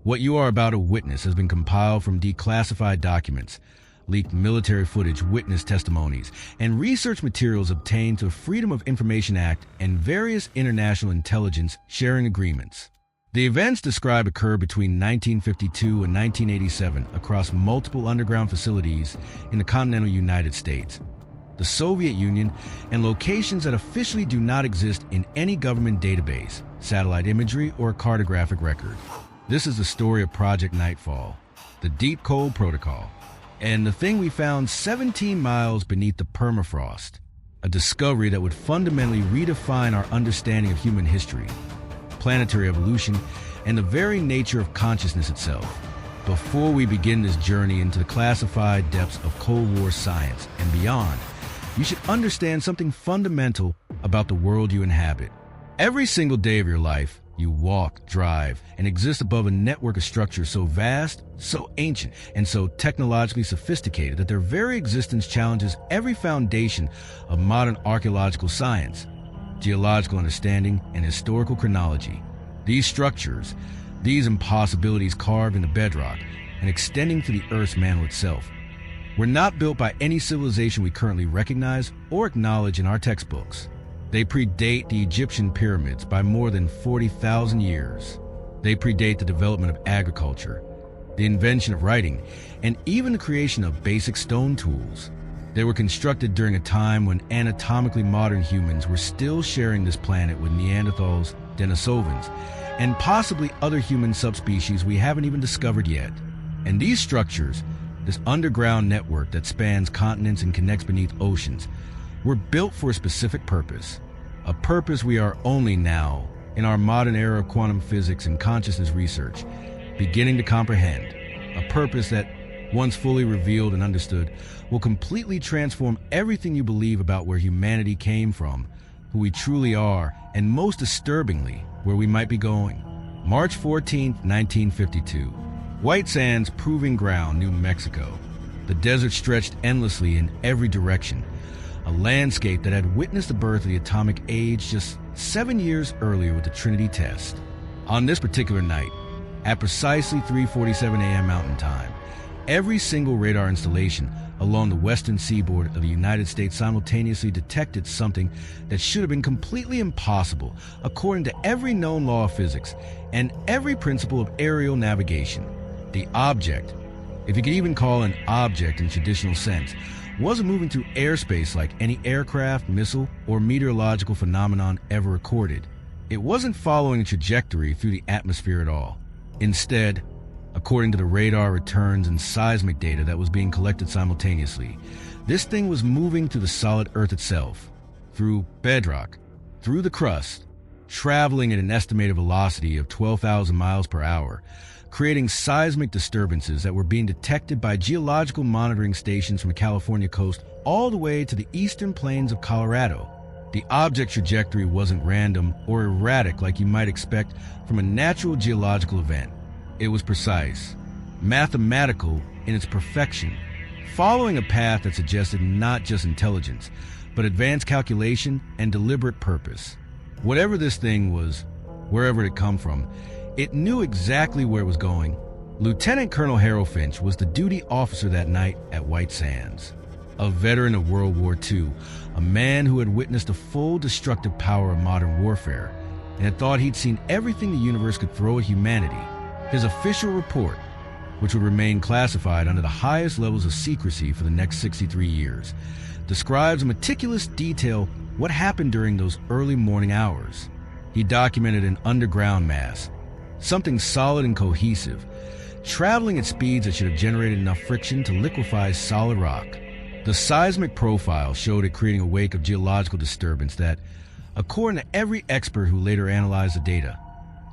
What you are about to witness has been compiled from declassified documents, leaked military footage, witness testimonies, and research materials obtained through the Freedom of Information Act and various international intelligence sharing agreements. The events described occurred between 1952 and 1987 across multiple underground facilities in the continental United States, the Soviet Union, and locations that officially do not exist in any government database, satellite imagery, or cartographic record. This is the story of Project Nightfall, the Deep Cold Protocol, and the thing we found 17 miles beneath the permafrost, a discovery that would fundamentally redefine our understanding of human history, planetary evolution, and the very nature of consciousness itself. Before we begin this journey into the classified depths of Cold War science and beyond, you should understand something fundamental about the world you inhabit. Every single day of your life, you walk, drive, and exist above a network of structures so vast, so ancient, and so technologically sophisticated that their very existence challenges every foundation of modern archaeological science, geological understanding, and historical chronology. These structures, these impossibilities carved in the bedrock and extending to the Earth's mantle itself, were not built by any civilization we currently recognize or acknowledge in our textbooks. They predate the Egyptian pyramids by more than 40,000 years. They predate the development of agriculture, the invention of writing, and even the creation of basic stone tools. They were constructed during a time when anatomically modern humans were still sharing this planet with Neanderthals, Denisovans, and possibly other human subspecies we haven't even discovered yet. And these structures, this underground network that spans continents and connects beneath oceans, were built for a specific purpose, a purpose we are only now, in our modern era of quantum physics and consciousness research, beginning to comprehend, a purpose that, once fully revealed and understood, will completely transform everything you believe about where humanity came from, who we truly are, and most disturbingly, where we might be going. March 14, 1952. White Sands Proving Ground, New Mexico. The desert stretched endlessly in every direction, a landscape that had witnessed the birth of the atomic age just 7 years earlier with the Trinity test. On this particular night, at precisely 3:47 a.m. Mountain Time, every single radar installation along the western seaboard of the United States simultaneously detected something that should have been completely impossible according to every known law of physics and every principle of aerial navigation. The object, if you could even call an object in traditional sense, wasn't moving through airspace like any aircraft, missile, or meteorological phenomenon ever recorded. It wasn't following a trajectory through the atmosphere at all. Instead, according to the radar returns and seismic data that was being collected simultaneously, this thing was moving through the solid Earth itself, through bedrock, through the crust, traveling at an estimated velocity of 12,000 miles per hour, creating seismic disturbances that were being detected by geological monitoring stations from the California coast all the way to the eastern plains of Colorado. The object trajectory wasn't random or erratic like you might expect from a natural geological event. It was precise, mathematical in its perfection, following a path that suggested not just intelligence, but advanced calculation and deliberate purpose. Whatever this thing was, wherever it come from, it knew exactly where it was going. Lieutenant Colonel Harold Finch was the duty officer that night at White Sands. A veteran of World War II, a man who had witnessed the full destructive power of modern warfare and had thought he'd seen everything the universe could throw at humanity. His official report, which would remain classified under the highest levels of secrecy for the next 63 years, describes in meticulous detail what happened during those early morning hours. He documented an underground mass, something solid and cohesive, traveling at speeds that should have generated enough friction to liquefy solid rock. The seismic profile showed it creating a wake of geological disturbance that, according to every expert who later analyzed the data,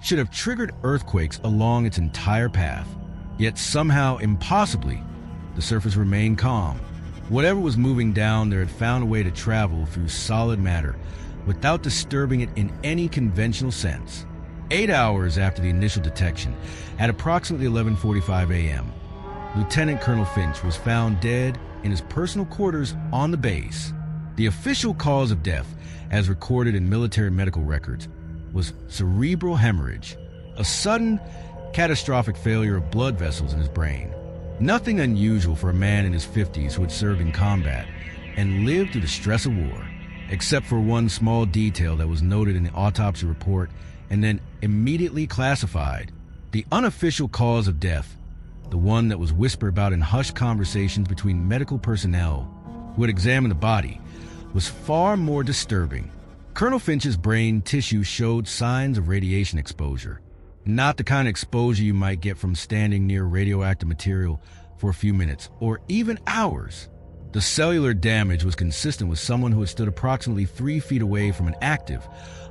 should have triggered earthquakes along its entire path. Yet somehow, impossibly, the surface remained calm. Whatever was moving down there had found a way to travel through solid matter without disturbing it in any conventional sense. 8 hours after the initial detection, at approximately 11:45 a.m., Lieutenant Colonel Finch was found dead in his personal quarters on the base. The official cause of death, as recorded in military medical records, was cerebral hemorrhage, a sudden, catastrophic failure of blood vessels in his brain. Nothing unusual for a man in his 50s who had served in combat and lived through the stress of war, except for one small detail that was noted in the autopsy report and then immediately classified. The unofficial cause of death, the one that was whispered about in hushed conversations between medical personnel who had examined the body, was far more disturbing. Colonel Finch's brain tissue showed signs of radiation exposure, not the kind of exposure you might get from standing near radioactive material for a few minutes or even hours. The cellular damage was consistent with someone who had stood approximately 3 feet away from an active,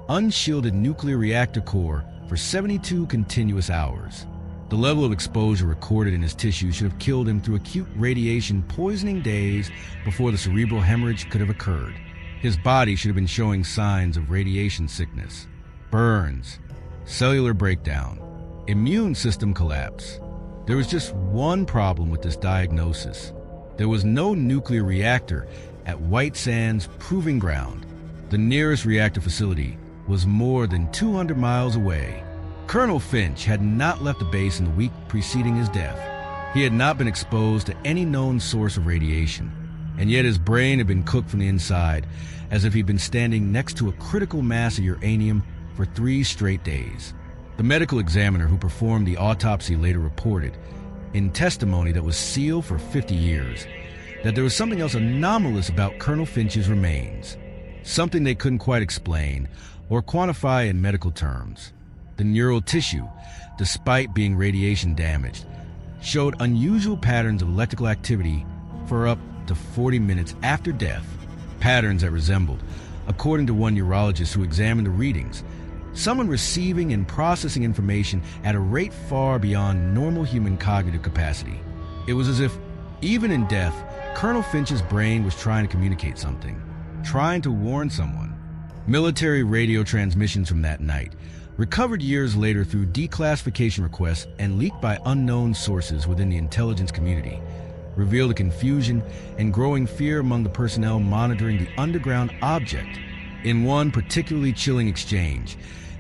unshielded nuclear reactor core for 72 continuous hours. The level of exposure recorded in his tissue should have killed him through acute radiation poisoning days before the cerebral hemorrhage could have occurred. His body should have been showing signs of radiation sickness, burns, cellular breakdown, immune system collapse. There was just one problem with this diagnosis. There was no nuclear reactor at White Sands Proving Ground. The nearest reactor facility was more than 200 miles away. Colonel Finch had not left the base in the week preceding his death. He had not been exposed to any known source of radiation, and yet his brain had been cooked from the inside as if he'd been standing next to a critical mass of uranium for 3 straight days. The medical examiner who performed the autopsy later reported, in testimony that was sealed for 50 years, that there was something else anomalous about Colonel Finch's remains, something they couldn't quite explain or quantify in medical terms. The neural tissue, despite being radiation damaged, showed unusual patterns of electrical activity for up to 40 minutes after death, patterns that resembled, according to one neurologist who examined the readings, someone receiving and processing information at a rate far beyond normal human cognitive capacity. It was as if, even in death, Colonel Finch's brain was trying to communicate something, trying to warn someone. Military radio transmissions from that night, recovered years later through declassification requests and leaked by unknown sources within the intelligence community, revealed the confusion and growing fear among the personnel monitoring the underground object. In one particularly chilling exchange,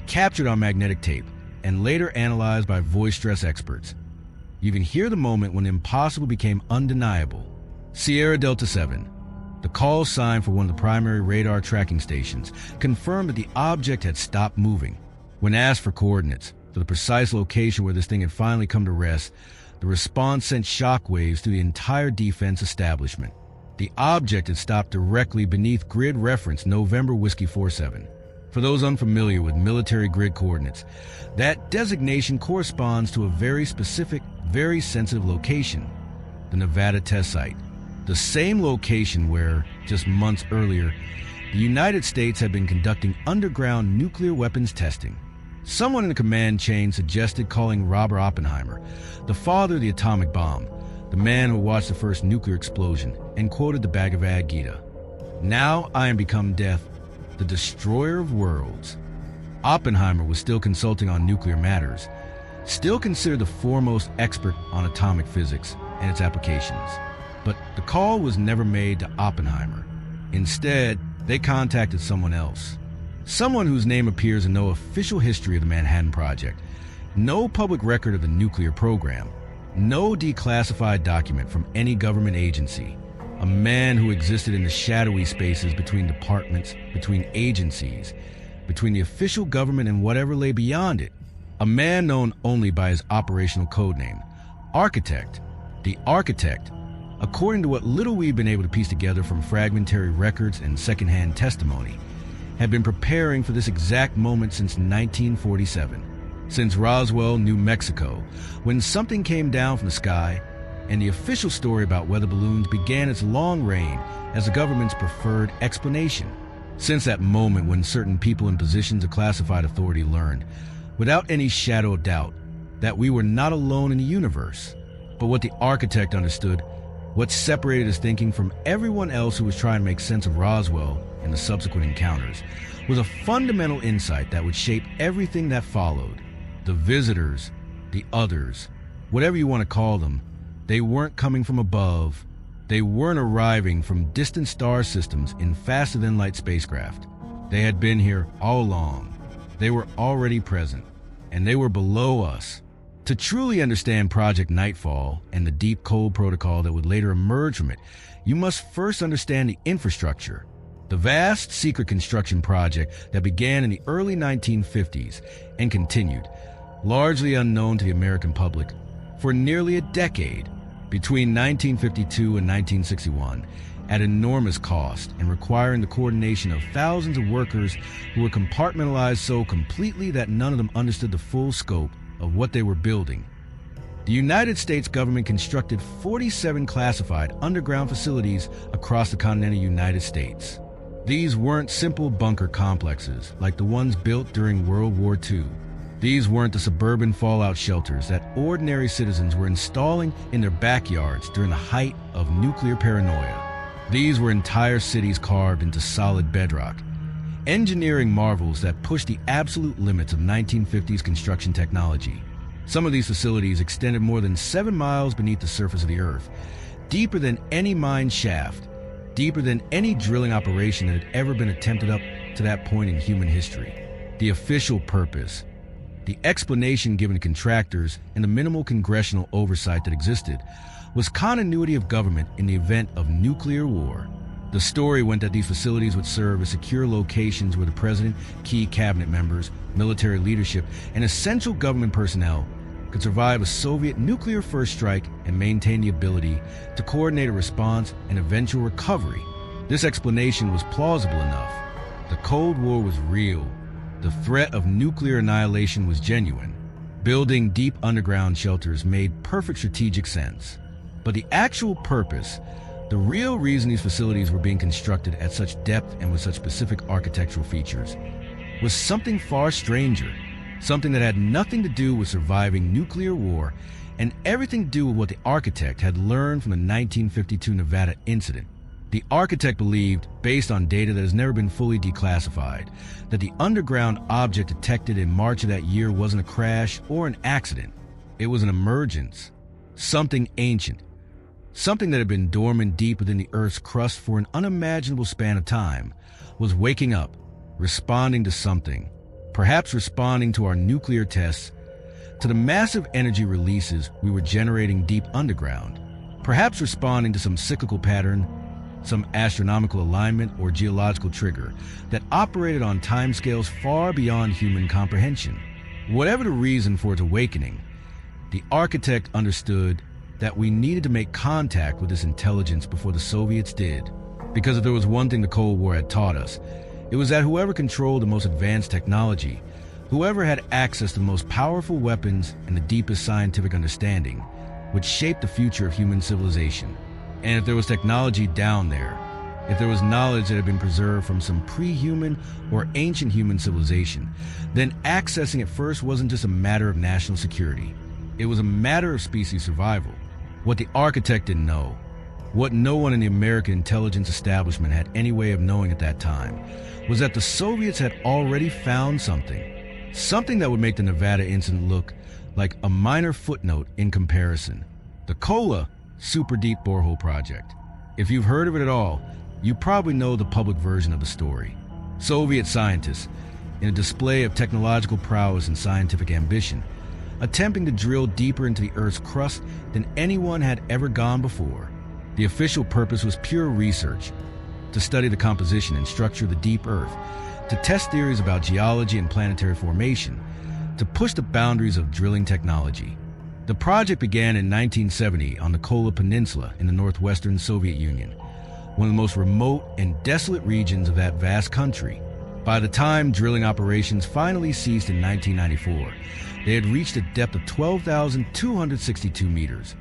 captured on magnetic tape and later analyzed by voice stress experts, you can hear the moment when the impossible became undeniable. Sierra Delta 7, the call sign for one of the primary radar tracking stations, confirmed that the object had stopped moving. When asked for coordinates for the precise location where this thing had finally come to rest, the response sent shockwaves through the entire defense establishment. The object had stopped directly beneath grid reference November Whiskey 47. For those unfamiliar with military grid coordinates, that designation corresponds to a very specific, very sensitive location, the Nevada test site, the same location where, just months earlier, the United States had been conducting underground nuclear weapons testing. Someone in the command chain suggested calling Robert Oppenheimer, the father of the atomic bomb, the man who watched the first nuclear explosion, and quoted the Bhagavad Gita. Now I am become death, the destroyer of worlds. Oppenheimer was still consulting on nuclear matters, still considered the foremost expert on atomic physics and its applications. But the call was never made to Oppenheimer. Instead, they contacted someone else. Someone whose name appears in no official history of the Manhattan Project, no public record of the nuclear program, no declassified document from any government agency. A man who existed in the shadowy spaces between departments, between agencies, between the official government and whatever lay beyond it. A man known only by his operational codename, Architect. The Architect, according to what little we've been able to piece together from fragmentary records and secondhand testimony, had been preparing for this exact moment since 1947, since Roswell, New Mexico, when something came down from the sky and the official story about weather balloons began its long reign as the government's preferred explanation. Since that moment when certain people in positions of classified authority learned, without any shadow of doubt, that we were not alone in the universe. But what the Architect understood, what separated his thinking from everyone else who was trying to make sense of Roswell and the subsequent encounters, was a fundamental insight that would shape everything that followed. The visitors, the others, whatever you want to call them, they weren't coming from above. They weren't arriving from distant star systems in faster-than-light spacecraft. They had been here all along. They were already present, and they were below us, To truly understand Project Nightfall and the deep cold protocol that would later emerge from it, you must first understand the infrastructure. The vast secret construction project that began in the early 1950s and continued, largely unknown to the American public, for nearly a decade, between 1952 and 1961, at enormous cost and requiring the coordination of thousands of workers who were compartmentalized so completely that none of them understood the full scope of what they were building. The United States government constructed 47 classified underground facilities across the continental United States. These weren't simple bunker complexes like the ones built during World War II. These weren't the suburban fallout shelters that ordinary citizens were installing in their backyards during the height of nuclear paranoia. These were entire cities carved into solid bedrock, engineering marvels that pushed the absolute limits of 1950s construction technology. Some of these facilities extended more than 7 miles beneath the surface of the earth, deeper than any mine shaft, deeper than any drilling operation that had ever been attempted up to that point in human history. The official purpose, the explanation given to contractors, and the minimal congressional oversight that existed was continuity of government in the event of nuclear war. The story went that these facilities would serve as secure locations where the president, key cabinet members, military leadership, and essential government personnel could survive a Soviet nuclear first strike and maintain the ability to coordinate a response and eventual recovery. This explanation was plausible enough. The Cold War was real. The threat of nuclear annihilation was genuine. Building deep underground shelters made perfect strategic sense. But the actual purpose, the real reason these facilities were being constructed at such depth and with such specific architectural features, was something far stranger, something that had nothing to do with surviving nuclear war and everything to do with what the architect had learned from the 1952 Nevada incident. The architect believed, based on data that has never been fully declassified, that the underground object detected in March of that year wasn't a crash or an accident. It was an emergence, something ancient, something that had been dormant deep within the Earth's crust for an unimaginable span of time, was waking up, responding to something, perhaps responding to our nuclear tests, to the massive energy releases we were generating deep underground, perhaps responding to some cyclical pattern, some astronomical alignment or geological trigger that operated on timescales far beyond human comprehension. Whatever the reason for its awakening, the architect understood that we needed to make contact with this intelligence before the Soviets did. Because if there was one thing the Cold War had taught us, it was that whoever controlled the most advanced technology, whoever had access to the most powerful weapons and the deepest scientific understanding, would shape the future of human civilization. And if there was technology down there, if there was knowledge that had been preserved from some pre-human or ancient human civilization, then accessing it first wasn't just a matter of national security. It was a matter of species survival. What the architect didn't know, what no one in the American intelligence establishment had any way of knowing at that time, was that the Soviets had already found something that would make the Nevada incident look like a minor footnote in comparison. The Kola Super Deep Borehole Project. If you've heard of it at all, you probably know the public version of the story. Soviet scientists, in a display of technological prowess and scientific ambition, attempting to drill deeper into the Earth's crust than anyone had ever gone before. The official purpose was pure research, to study the composition and structure of the deep Earth, to test theories about geology and planetary formation, to push the boundaries of drilling technology. The project began in 1970 on the Kola Peninsula in the northwestern Soviet Union, one of the most remote and desolate regions of that vast country. By the time drilling operations finally ceased in 1994, they had reached a depth of 12,262 meters,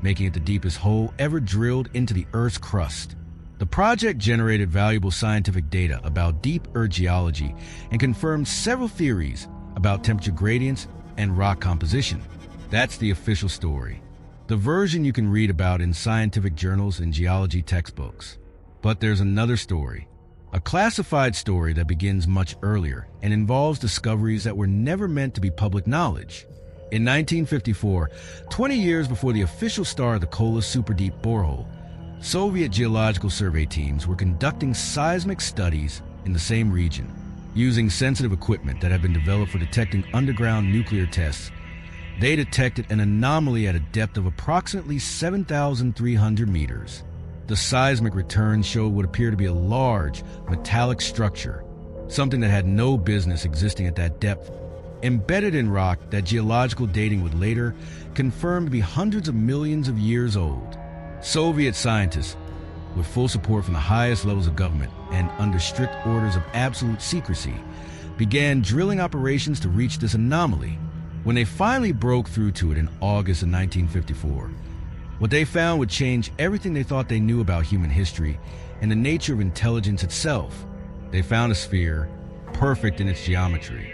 making it the deepest hole ever drilled into the Earth's crust. The project generated valuable scientific data about deep Earth geology and confirmed several theories about temperature gradients and rock composition. That's the official story, the version you can read about in scientific journals and geology textbooks. But there's another story, a classified story that begins much earlier and involves discoveries that were never meant to be public knowledge. In 1954, 20 years before the official start of the Kola Super Deep Borehole, Soviet geological survey teams were conducting seismic studies in the same region, using sensitive equipment that had been developed for detecting underground nuclear tests. They detected an anomaly at a depth of approximately 7,300 meters. The seismic returns showed what appeared to be a large, metallic structure, something that had no business existing at that depth, embedded in rock that geological dating would later confirm to be hundreds of millions of years old. Soviet scientists, with full support from the highest levels of government and under strict orders of absolute secrecy, began drilling operations to reach this anomaly. When they finally broke through to it in August of 1954, what they found would change everything they thought they knew about human history and the nature of intelligence itself. They found a sphere, perfect in its geometry,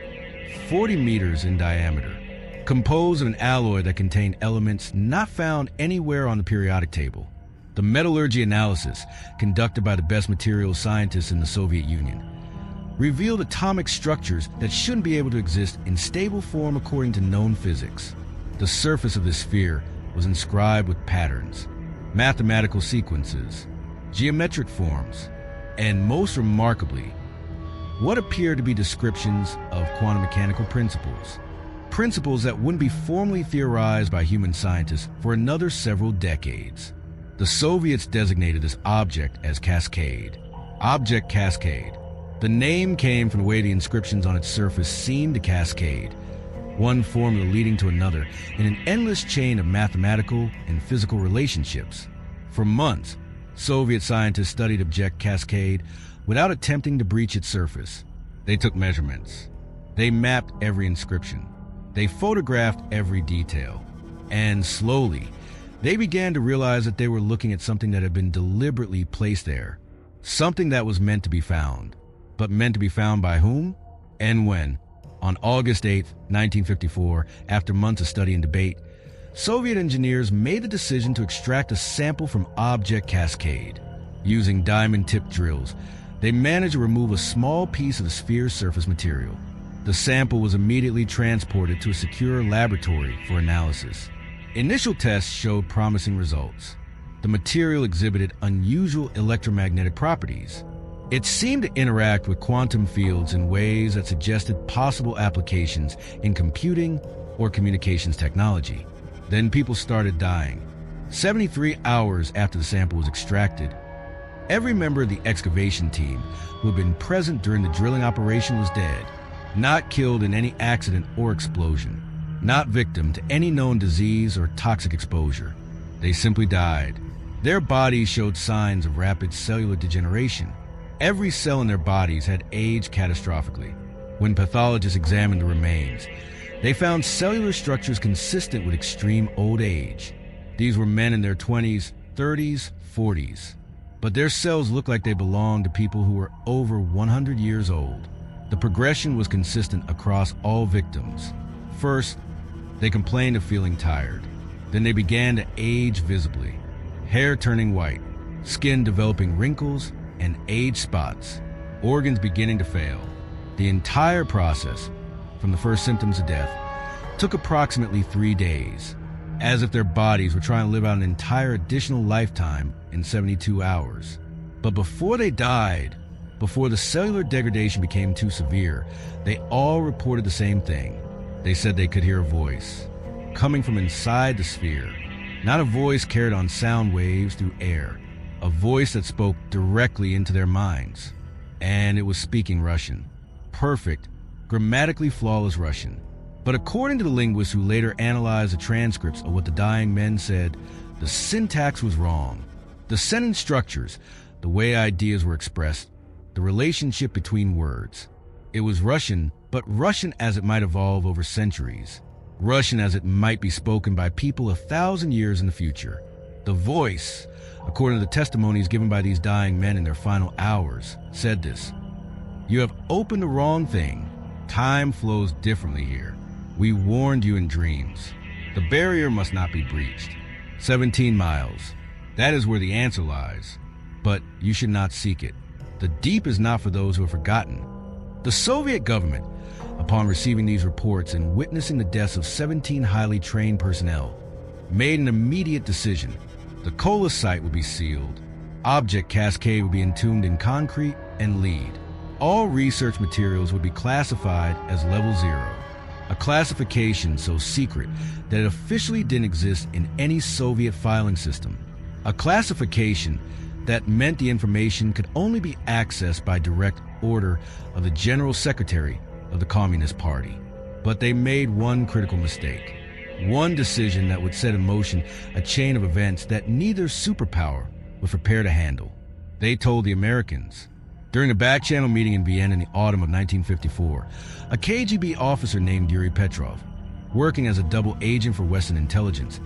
40 meters in diameter, composed of an alloy that contained elements not found anywhere on the periodic table. The metallurgy analysis, conducted by the best materials scientists in the Soviet Union, revealed atomic structures that shouldn't be able to exist in stable form according to known physics. The surface of this sphere was inscribed with patterns, mathematical sequences, geometric forms, and most remarkably, what appeared to be descriptions of quantum mechanical principles that wouldn't be formally theorized by human scientists for another several decades. The Soviets designated this object as Cascade. Object Cascade. The name came from the way the inscriptions on its surface seemed to cascade, one formula leading to another in an endless chain of mathematical and physical relationships. For months, Soviet scientists studied Object Cascade without attempting to breach its surface. They took measurements. They mapped every inscription. They photographed every detail. And slowly, they began to realize that they were looking at something that had been deliberately placed there. Something that was meant to be found. But meant to be found by whom and when? On August 8, 1954, after months of study and debate, Soviet engineers made the decision to extract a sample from Object Cascade. Using diamond-tipped drills, they managed to remove a small piece of the sphere's surface material. The sample was immediately transported to a secure laboratory for analysis. Initial tests showed promising results. The material exhibited unusual electromagnetic properties. It seemed to interact with quantum fields in ways that suggested possible applications in computing or communications technology. Then people started dying. 73 hours after the sample was extracted, every member of the excavation team who had been present during the drilling operation was dead, not killed in any accident or explosion, not victim to any known disease or toxic exposure. They simply died. Their bodies showed signs of rapid cellular degeneration. Every cell in their bodies had aged catastrophically. When pathologists examined the remains, they found cellular structures consistent with extreme old age. These were men in their 20s, 30s, 40s. But their cells looked like they belonged to people who were over 100 years old. The progression was consistent across all victims. First, they complained of feeling tired. Then they began to age visibly. Hair turning white, skin developing wrinkles and age spots, organs beginning to fail. The entire process, from the first symptoms of death, took approximately 3 days, as if their bodies were trying to live out an entire additional lifetime in 72 hours. But before they died, before the cellular degradation became too severe, they all reported the same thing. They said they could hear a voice, coming from inside the sphere, not a voice carried on sound waves through air, a voice that spoke directly into their minds. And it was speaking Russian. Perfect, grammatically flawless Russian. But according to the linguists who later analyzed the transcripts of what the dying men said, the syntax was wrong. The sentence structures, the way ideas were expressed, the relationship between words. It was Russian, but Russian as it might evolve over centuries. Russian as it might be spoken by people 1,000 years in the future. The voice, according to the testimonies given by these dying men in their final hours, said this: "You have opened the wrong thing. Time flows differently here. We warned you in dreams. The barrier must not be breached. 17 miles. That is where the answer lies. But you should not seek it. The deep is not for those who have forgotten." The Soviet government, upon receiving these reports and witnessing the deaths of 17 highly trained personnel, made an immediate decision. The Kola site would be sealed. Object Cascade would be entombed in concrete and lead. All research materials would be classified as level 0. A classification so secret that it officially didn't exist in any Soviet filing system. A classification that meant the information could only be accessed by direct order of the General Secretary of the Communist Party. But they made one critical mistake, one decision that would set in motion a chain of events that neither superpower was prepared to handle. They told the Americans. During a back-channel meeting in Vienna in the autumn of 1954, a KGB officer named Yuri Petrov, working as a double agent for Western intelligence,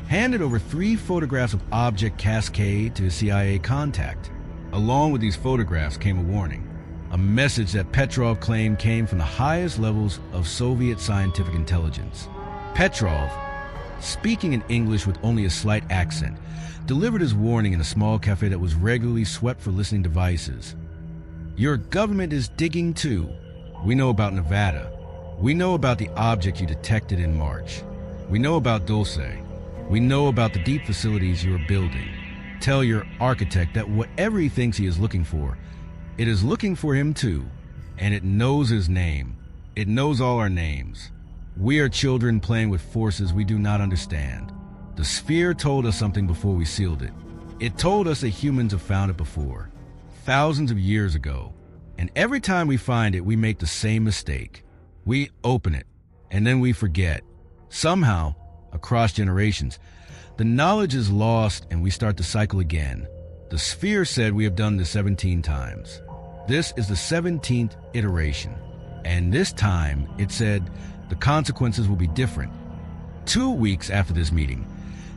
handed over 3 photographs of Object Cascade to his CIA contact. Along with these photographs came a warning, a message that Petrov claimed came from the highest levels of Soviet scientific intelligence. Petrov, speaking in English with only a slight accent, delivered his warning in a small cafe that was regularly swept for listening devices. Your government is digging too. We know about Nevada. We know about the object you detected in March. We know about Dulce. We know about the deep facilities you are building. Tell your architect that whatever he thinks he is looking for, it is looking for him too. And it knows his name. It knows all our names. We are children playing with forces we do not understand. The sphere told us something before we sealed it. It told us that humans have found it before, thousands of years ago. And every time we find it, we make the same mistake. We open it, and then we forget. Somehow, across generations, the knowledge is lost and we start the cycle again. The sphere said we have done this 17 times. This is the 17th iteration. And this time, it said the consequences will be different. 2 weeks after this meeting,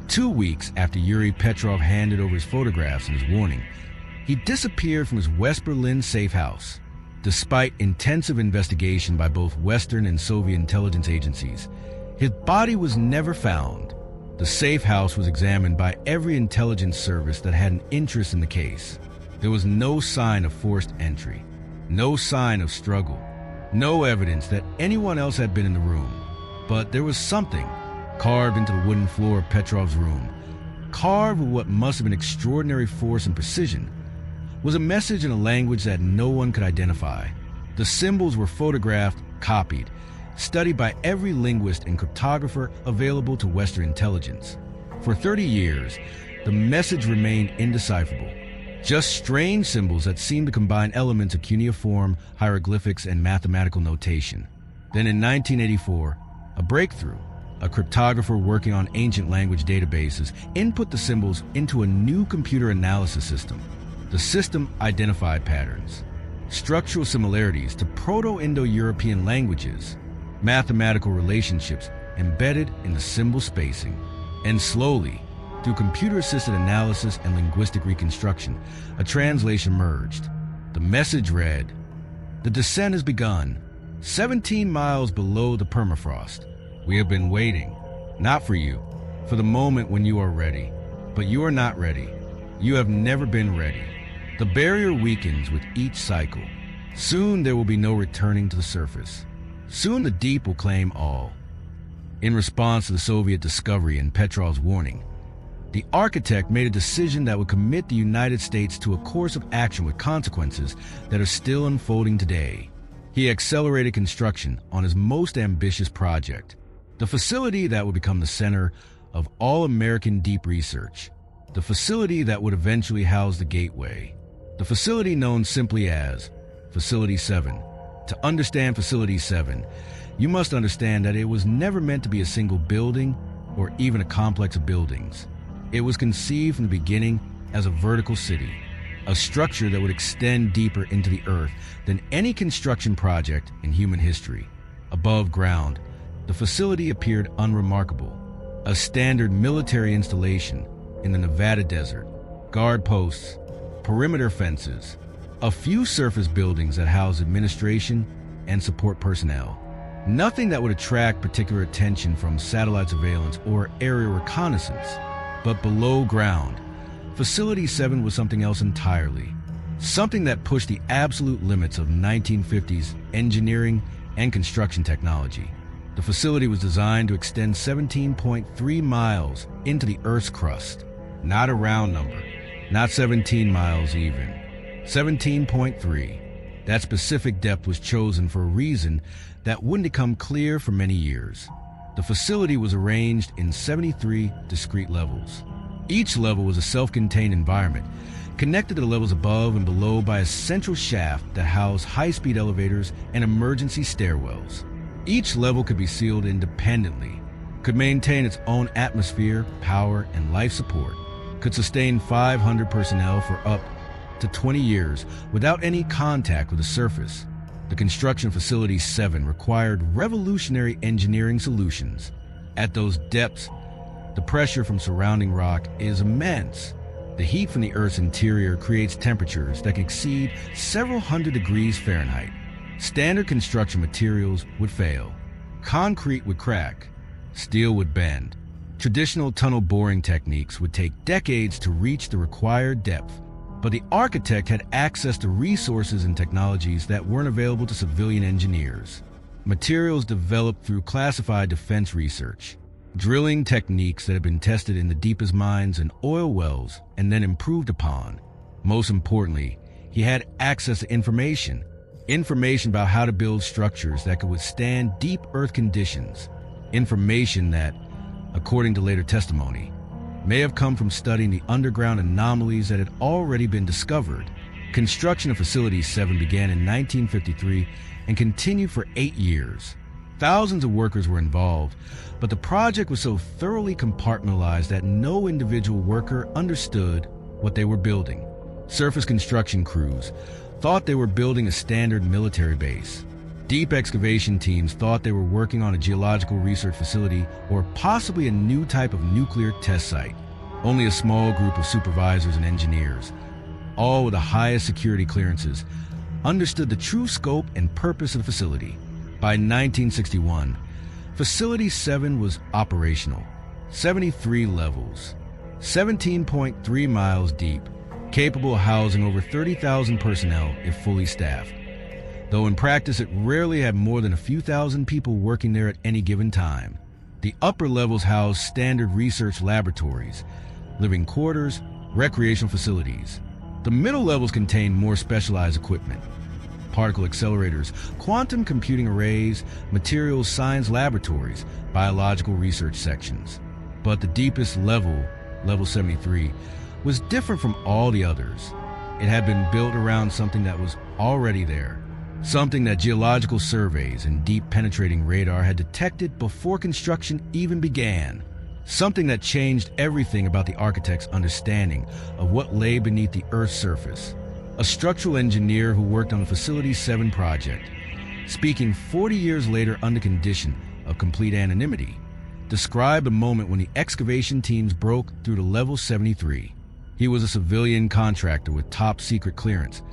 2 weeks after Yuri Petrov handed over his photographs and his warning, he disappeared from his West Berlin safe house. Despite intensive investigation by both Western and Soviet intelligence agencies, his body was never found. The safe house was examined by every intelligence service that had an interest in the case. There was no sign of forced entry, no sign of struggle, no evidence that anyone else had been in the room. But there was something carved into the wooden floor of Petrov's room, carved with what must have been extraordinary force and precision, was a message in a language that no one could identify. The symbols were photographed, copied, studied by every linguist and cryptographer available to Western intelligence. For 30 years, the message remained indecipherable, just strange symbols that seemed to combine elements of cuneiform, hieroglyphics, and mathematical notation. Then in 1984, a breakthrough. A cryptographer working on ancient language databases input the symbols into a new computer analysis system. The system identified patterns, structural similarities to Proto-Indo-European languages, mathematical relationships embedded in the symbol spacing. And slowly, through computer-assisted analysis and linguistic reconstruction, a translation emerged. The message read, "The descent has begun, 17 miles below the permafrost. We have been waiting, not for you, for the moment when you are ready. But you are not ready. You have never been ready. The barrier weakens with each cycle. Soon there will be no returning to the surface. Soon the deep will claim all." In response to the Soviet discovery and Petrov's warning, the architect made a decision that would commit the United States to a course of action with consequences that are still unfolding today. He accelerated construction on his most ambitious project, the facility that would become the center of all American deep research, the facility that would eventually house the Gateway, the facility known simply as Facility 7. To understand Facility 7, you must understand that it was never meant to be a single building or even a complex of buildings. It was conceived from the beginning as a vertical city, a structure that would extend deeper into the earth than any construction project in human history. Above ground, the facility appeared unremarkable, a standard military installation in the Nevada desert, guard posts, perimeter fences, a few surface buildings that house administration and support personnel. Nothing that would attract particular attention from satellite surveillance or aerial reconnaissance. But below ground, Facility 7 was something else entirely, something that pushed the absolute limits of 1950s engineering and construction technology. The facility was designed to extend 17.3 miles into the Earth's crust. Not a round number, not 17 miles even. 17.3. That specific depth was chosen for a reason that wouldn't become clear for many years. The facility was arranged in 73 discrete levels. Each level was a self-contained environment, connected to the levels above and below by a central shaft that housed high-speed elevators and emergency stairwells. Each level could be sealed independently, could maintain its own atmosphere, power, and life support, could sustain 500 personnel for up to 20 years without any contact with the surface. The construction of Facility 7 required revolutionary engineering solutions. At those depths, the pressure from surrounding rock is immense. The heat from the Earth's interior creates temperatures that can exceed several hundred degrees Fahrenheit. Standard construction materials would fail. Concrete would crack. Steel would bend. Traditional tunnel boring techniques would take decades to reach the required depth. But the architect had access to resources and technologies that weren't available to civilian engineers. Materials developed through classified defense research. Drilling techniques that had been tested in the deepest mines and oil wells and then improved upon. Most importantly, he had access to information about how to build structures that could withstand deep earth conditions. Information that, according to later testimony, may have come from studying the underground anomalies that had already been discovered. Construction of Facility 7 began in 1953 and continued for 8 years. Thousands of workers were involved, but the project was so thoroughly compartmentalized that no individual worker understood what they were building. Surface construction crews thought they were building a standard military base. Deep excavation teams thought they were working on a geological research facility or possibly a new type of nuclear test site. Only a small group of supervisors and engineers, all with the highest security clearances, understood the true scope and purpose of the facility. By 1961, Facility 7 was operational. 73 levels, 17.3 miles deep, capable of housing over 30,000 personnel if fully staffed. Though in practice it rarely had more than a few thousand people working there at any given time. The upper levels housed standard research laboratories, living quarters, recreational facilities. The middle levels contained more specialized equipment. Particle accelerators, quantum computing arrays, materials science laboratories, biological research sections. But the deepest level, level 73, was different from all the others. It had been built around something that was already there. Something that geological surveys and deep penetrating radar had detected before construction even began. Something that changed everything about the architect's understanding of what lay beneath the Earth's surface. A structural engineer who worked on the Facility 7 project, speaking 40 years later under condition of complete anonymity, described a moment when the excavation teams broke through to level 73. He was a civilian contractor with top secret clearance,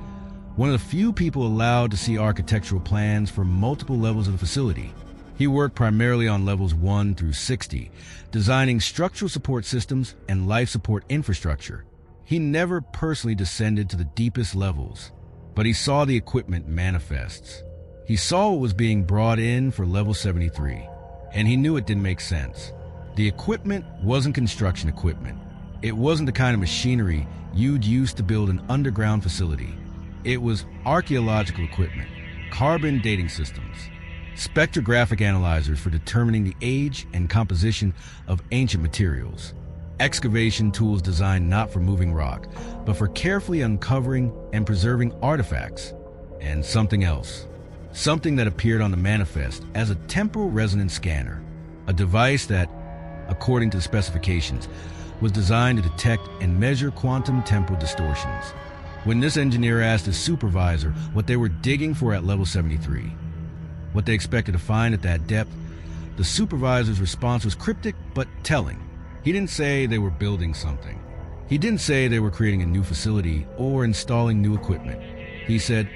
one of the few people allowed to see architectural plans for multiple levels of the facility. He worked primarily on levels 1 through 60, designing structural support systems and life support infrastructure. He never personally descended to the deepest levels, but he saw the equipment manifests. He saw what was being brought in for level 73, and he knew it didn't make sense. The equipment wasn't construction equipment. It wasn't the kind of machinery you'd use to build an underground facility. It was archaeological equipment, carbon dating systems, spectrographic analyzers for determining the age and composition of ancient materials, excavation tools designed not for moving rock, but for carefully uncovering and preserving artifacts, and something else. Something that appeared on the manifest as a temporal resonance scanner, a device that, according to the specifications, was designed to detect and measure quantum temporal distortions. When this engineer asked his supervisor what they were digging for at level 73, what they expected to find at that depth, the supervisor's response was cryptic but telling. He didn't say they were building something. He didn't say they were creating a new facility or installing new equipment. He said,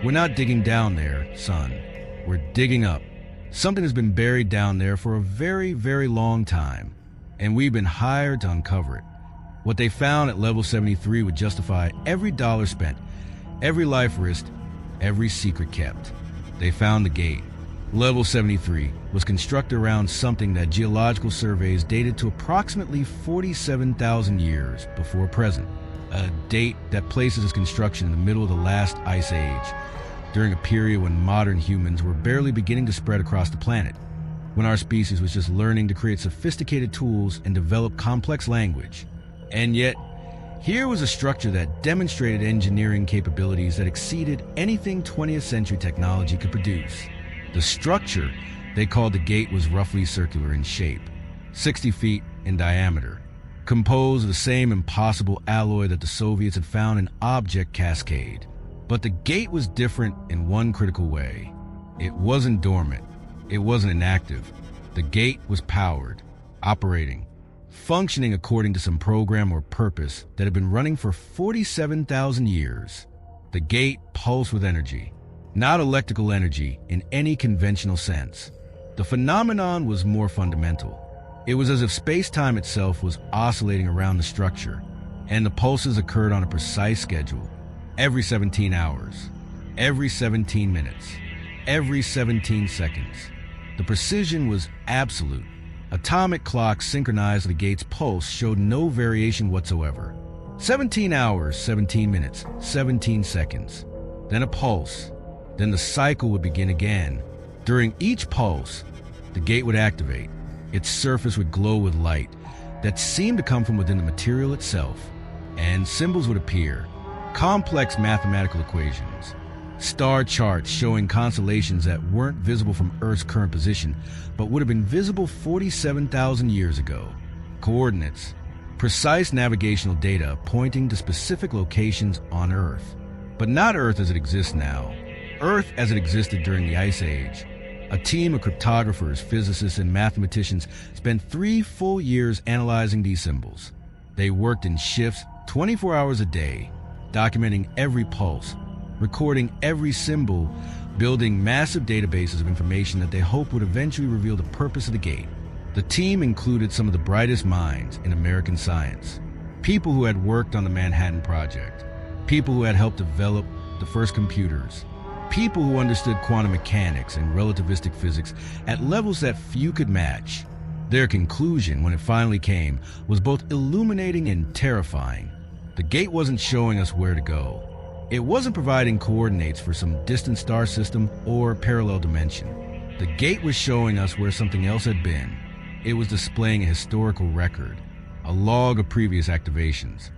"We're not digging down there, son. We're digging up. Something has been buried down there for a very, very long time, and we've been hired to uncover it." What they found at level 73 would justify every dollar spent, every life risked, every secret kept. They found the gate. Level 73 was constructed around something that geological surveys dated to approximately 47,000 years before present, a date that places its construction in the middle of the last ice age, during a period when modern humans were barely beginning to spread across the planet, when our species was just learning to create sophisticated tools and develop complex language. And yet, here was a structure that demonstrated engineering capabilities that exceeded anything 20th century technology could produce. The structure they called the gate was roughly circular in shape, 60 feet in diameter, composed of the same impossible alloy that the Soviets had found in Object Cascade. But the gate was different in one critical way. It wasn't dormant. It wasn't inactive. The gate was powered, operating, functioning according to some program or purpose that had been running for 47,000 years. The gate pulsed with energy, not electrical energy in any conventional sense. The phenomenon was more fundamental. It was as if space-time itself was oscillating around the structure, and the pulses occurred on a precise schedule, every 17 hours, every 17 minutes, every 17 seconds. The precision was absolute. Atomic clocks synchronized with the gate's pulse showed no variation whatsoever. 17 hours, 17 minutes, 17 seconds. Then a pulse. Then the cycle would begin again. During each pulse, the gate would activate. Its surface would glow with light that seemed to come from within the material itself, and symbols would appear, complex mathematical equations, star charts showing constellations that weren't visible from Earth's current position, but would have been visible 47,000 years ago, coordinates, precise navigational data pointing to specific locations on Earth. But not Earth as it exists now, Earth as it existed during the Ice Age. A team of cryptographers, physicists, and mathematicians spent 3 full years analyzing these symbols. They worked in shifts 24 hours a day, documenting every pulse, recording every symbol, building massive databases of information that they hoped would eventually reveal the purpose of the gate. The team included some of the brightest minds in American science, people who had worked on the Manhattan Project, people who had helped develop the first computers, people who understood quantum mechanics and relativistic physics at levels that few could match. Their conclusion, when it finally came, was both illuminating and terrifying. The gate wasn't showing us where to go. It wasn't providing coordinates for some distant star system or parallel dimension. The gate was showing us where something else had been. It was displaying a historical record, a log of previous activations,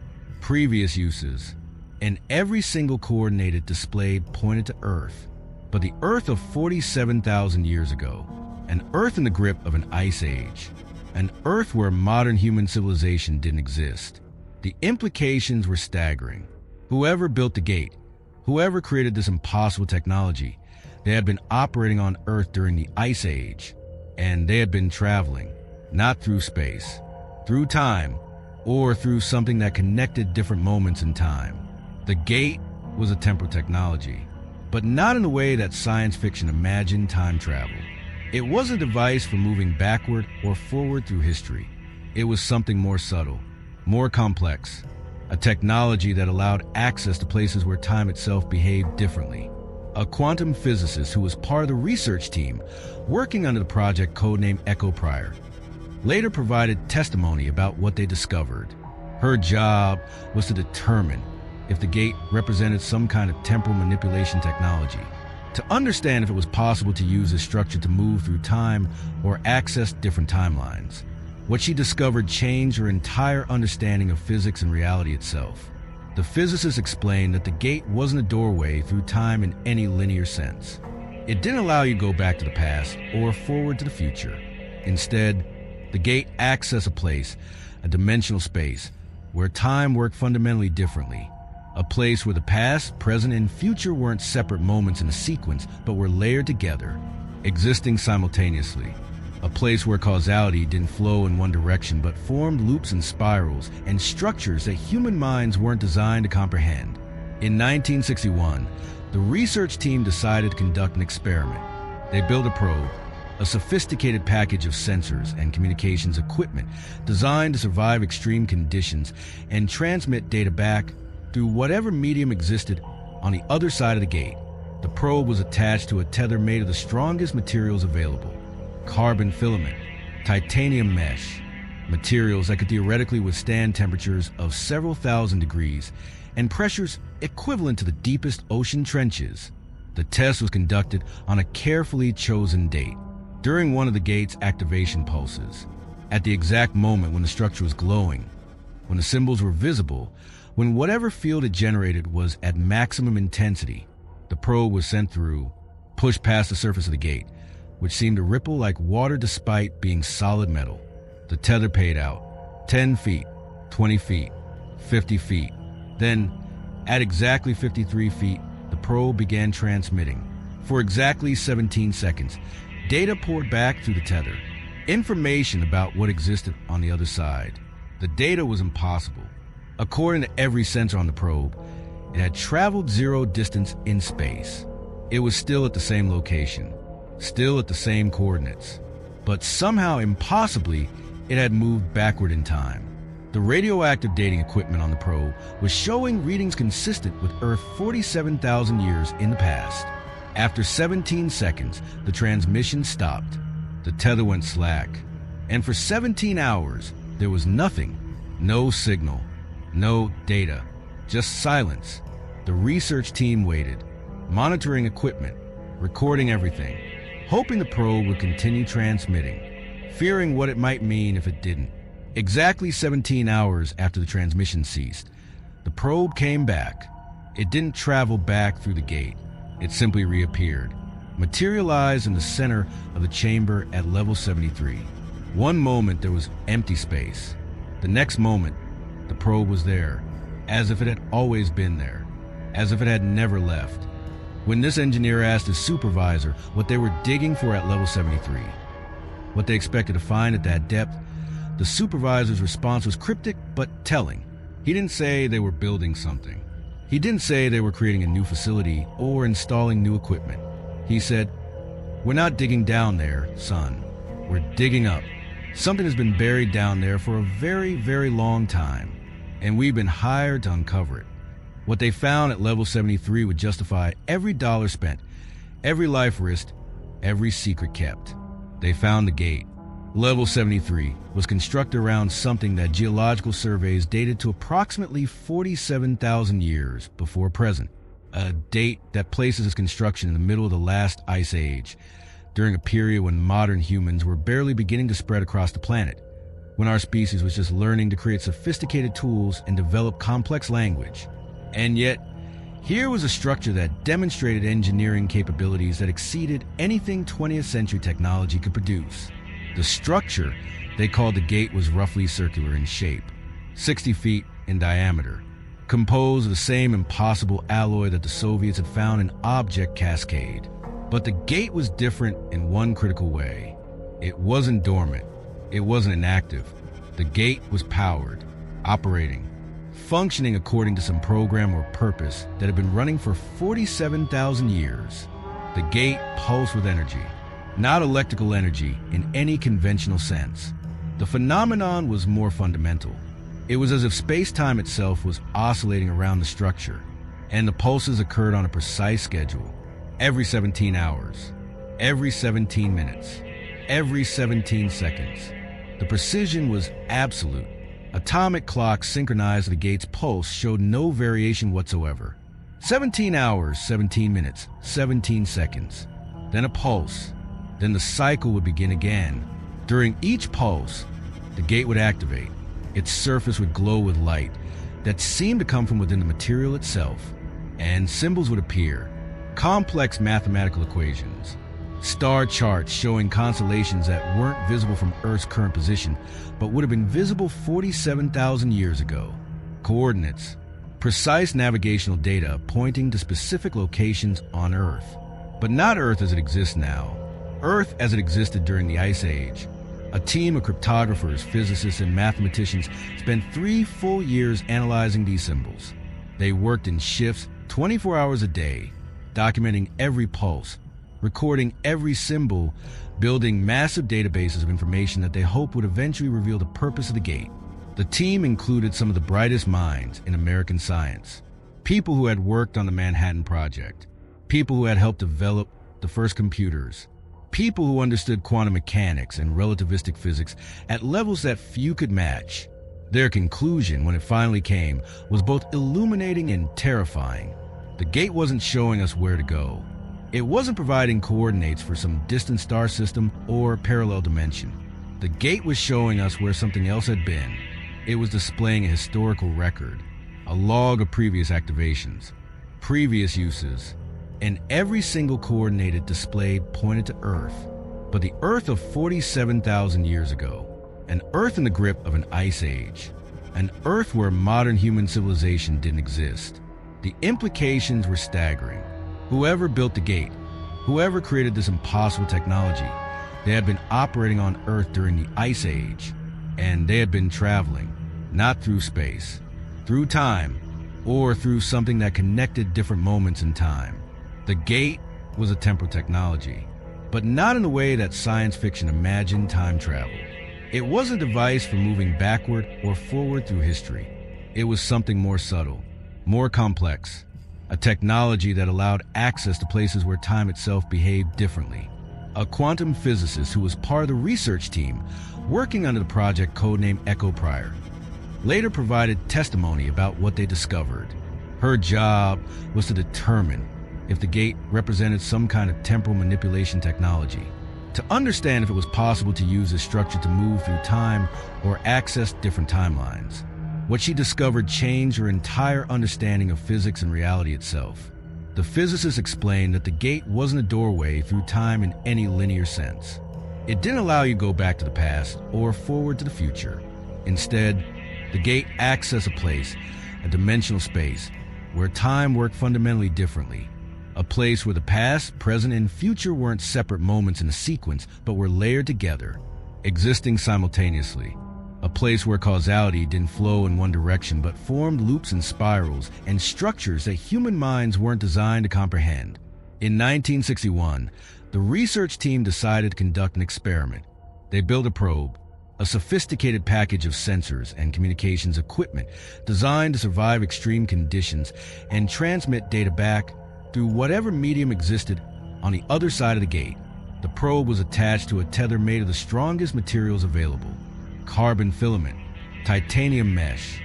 previous uses, and every single coordinate it displayed pointed to Earth. But the Earth of 47,000 years ago, an Earth in the grip of an ice age, an Earth where modern human civilization didn't exist. The implications were staggering. Whoever built the gate, whoever created this impossible technology, they had been operating on Earth during the Ice Age, and they had been traveling, not through space, through time, or through something that connected different moments in time. The gate was a temporal technology, but not in the way that science fiction imagined time travel. It was a device for moving backward or forward through history. It was something more subtle, more complex, a technology that allowed access to places where time itself behaved differently. A quantum physicist who was part of the research team working under the project codenamed Echo Prior later provided testimony about what they discovered. Her job was to determine if the gate represented some kind of temporal manipulation technology, to understand if it was possible to use this structure to move through time or access different timelines. What she discovered changed her entire understanding of physics and reality itself. The physicist explained that the gate wasn't a doorway through time in any linear sense. It didn't allow you to go back to the past or forward to the future. Instead, the gate accessed a place, a dimensional space, where time worked fundamentally differently. A place where the past, present, and future weren't separate moments in a sequence, but were layered together, existing simultaneously. A place where causality didn't flow in one direction, but formed loops and spirals and structures that human minds weren't designed to comprehend. In 1961, the research team decided to conduct an experiment. They built a probe, a sophisticated package of sensors and communications equipment designed to survive extreme conditions and transmit data back through whatever medium existed on the other side of the gate. The probe was attached to a tether made of the strongest materials available: carbon filament, titanium mesh, materials that could theoretically withstand temperatures of several thousand degrees and pressures equivalent to the deepest ocean trenches. The test was conducted on a carefully chosen date, during one of the gate's activation pulses, at the exact moment when the structure was glowing, when the symbols were visible, when whatever field it generated was at maximum intensity. The probe was sent through, pushed past the surface of the gate, which seemed to ripple like water despite being solid metal. The tether paid out. 10 feet, 20 feet, 50 feet. Then, at exactly 53 feet, the probe began transmitting. For exactly 17 seconds, data poured back through the tether. Information about what existed on the other side. The data was impossible. According to every sensor on the probe, it had traveled zero distance in space. It was still at the same location, still at the same coordinates. But somehow, impossibly, it had moved backward in time. The radioactive dating equipment on the probe was showing readings consistent with Earth 47,000 years in the past. After 17 seconds, the transmission stopped. The tether went slack. And for 17 hours, there was nothing. No signal. No data. Just silence. The research team waited, monitoring equipment, recording everything, hoping the probe would continue transmitting, fearing what it might mean if it didn't. Exactly 17 hours after the transmission ceased, the probe came back. It didn't travel back through the gate. It simply reappeared, materialized in the center of the chamber at level 73. One moment there was empty space. The next moment, the probe was there, as if it had always been there, as if it had never left. When this engineer asked his supervisor what they were digging for at level 73, what they expected to find at that depth, the supervisor's response was cryptic but telling. He didn't say they were building something. He didn't say they were creating a new facility or installing new equipment. He said, "We're not digging down there, son. We're digging up. Something has been buried down there for a very, very long time, and we've been hired to uncover it." What they found at level 73 would justify every dollar spent, every life risked, every secret kept. They found the gate. Level 73 was constructed around something that geological surveys dated to approximately 47,000 years before present, a date that places its construction in the middle of the last ice age, during a period when modern humans were barely beginning to spread across the planet, when our species was just learning to create sophisticated tools and develop complex language. And yet, here was a structure that demonstrated engineering capabilities that exceeded anything 20th century technology could produce. The structure they called the gate was roughly circular in shape, 60 feet in diameter, composed of the same impossible alloy that the Soviets had found in Object Cascade. But the gate was different in one critical way. It wasn't dormant. It wasn't inactive. The gate was powered, operating, functioning according to some program or purpose that had been running for 47,000 years. The gate pulsed with energy, not electrical energy in any conventional sense. The phenomenon was more fundamental. It was as if space-time itself was oscillating around the structure, and the pulses occurred on a precise schedule, every 17 hours, every 17 minutes, every 17 seconds. The precision was absolute. Atomic clocks synchronized to the gate's pulse showed no variation whatsoever. 17 hours, 17 minutes, 17 seconds. Then a pulse. Then the cycle would begin again. During each pulse, the gate would activate. Its surface would glow with light that seemed to come from within the material itself, and symbols would appear, complex mathematical equations, star charts showing constellations that weren't visible from Earth's current position, but would have been visible 47,000 years ago, coordinates, precise navigational data pointing to specific locations on Earth, but not Earth as it exists now. Earth as it existed during the Ice Age. A team of cryptographers, physicists, and mathematicians spent 3 full years analyzing these symbols. They worked in shifts 24 hours a day, documenting every pulse, recording every symbol, building massive databases of information that they hoped would eventually reveal the purpose of the gate. The team included some of the brightest minds in American science, people who had worked on the Manhattan Project, people who had helped develop the first computers, people who understood quantum mechanics and relativistic physics at levels that few could match. Their conclusion, when it finally came, was both illuminating and terrifying. The gate wasn't showing us where to go. It wasn't providing coordinates for some distant star system or parallel dimension. The gate was showing us where something else had been. It was displaying a historical record, a log of previous activations, previous uses, and every single coordinate it displayed pointed to Earth. But the Earth of 47,000 years ago, an Earth in the grip of an ice age, an Earth where modern human civilization didn't exist. The implications were staggering. Whoever built the gate, whoever created this impossible technology, they had been operating on Earth during the Ice Age, and they had been traveling, not through space, through time, or through something that connected different moments in time. The gate was a temporal technology, but not in the way that science fiction imagined time travel. It wasn't a device for moving backward or forward through history. It was something more subtle, more complex, a technology that allowed access to places where time itself behaved differently. A quantum physicist who was part of the research team working under the project codenamed Echo Prior later provided testimony about what they discovered. Her job was to determine if the gate represented some kind of temporal manipulation technology, to understand if it was possible to use this structure to move through time or access different timelines. What she discovered changed her entire understanding of physics and reality itself. The physicist explained that the gate wasn't a doorway through time in any linear sense. It didn't allow you to go back to the past or forward to the future. Instead, the gate accessed a place, a dimensional space, where time worked fundamentally differently. A place where the past, present, and future weren't separate moments in a sequence, but were layered together, existing simultaneously. A place where causality didn't flow in one direction, but formed loops and spirals and structures that human minds weren't designed to comprehend. In 1961, the research team decided to conduct an experiment. They built a probe, a sophisticated package of sensors and communications equipment designed to survive extreme conditions and transmit data back through whatever medium existed on the other side of the gate. The probe was attached to a tether made of the strongest materials available: carbon filament, titanium mesh,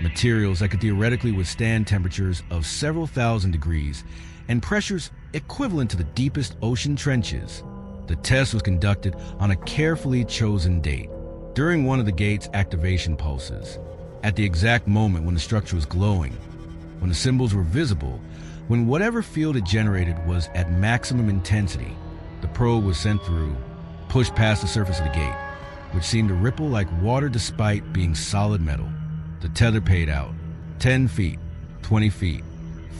materials that could theoretically withstand temperatures of several thousand degrees and pressures equivalent to the deepest ocean trenches. The test was conducted on a carefully chosen date, during one of the gate's activation pulses, at the exact moment when the structure was glowing, when the symbols were visible, when whatever field it generated was at maximum intensity. The probe was sent through, pushed past the surface of the gate, which seemed to ripple like water despite being solid metal. The tether paid out. 10 feet, 20 feet,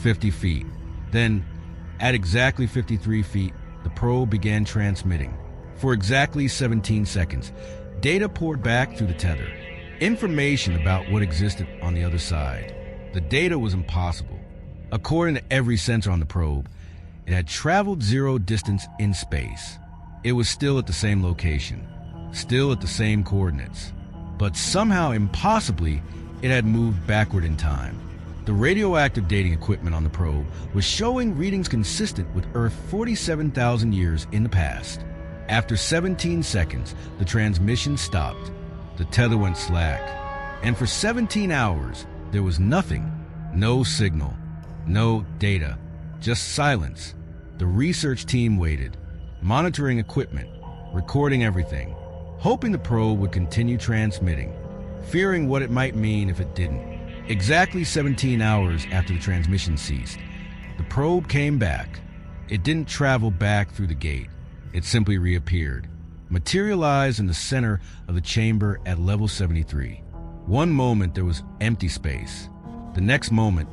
50 feet. Then, at exactly 53 feet, the probe began transmitting. For exactly 17 seconds, data poured back through the tether. Information about what existed on the other side. The data was impossible. According to every sensor on the probe, it had traveled zero distance in space. It was still at the same location, still at the same coordinates, but somehow impossibly, it had moved backward in time. The radioactive dating equipment on the probe was showing readings consistent with Earth 47,000 years in the past. After 17 seconds, the transmission stopped. The tether went slack, and for 17 hours, there was nothing, no signal, no data, just silence. The research team waited, monitoring equipment, recording everything, hoping the probe would continue transmitting, fearing what it might mean if it didn't. Exactly 17 hours after the transmission ceased, the probe came back. It didn't travel back through the gate. It simply reappeared, materialized in the center of the chamber at level 73. One moment there was empty space. The next moment,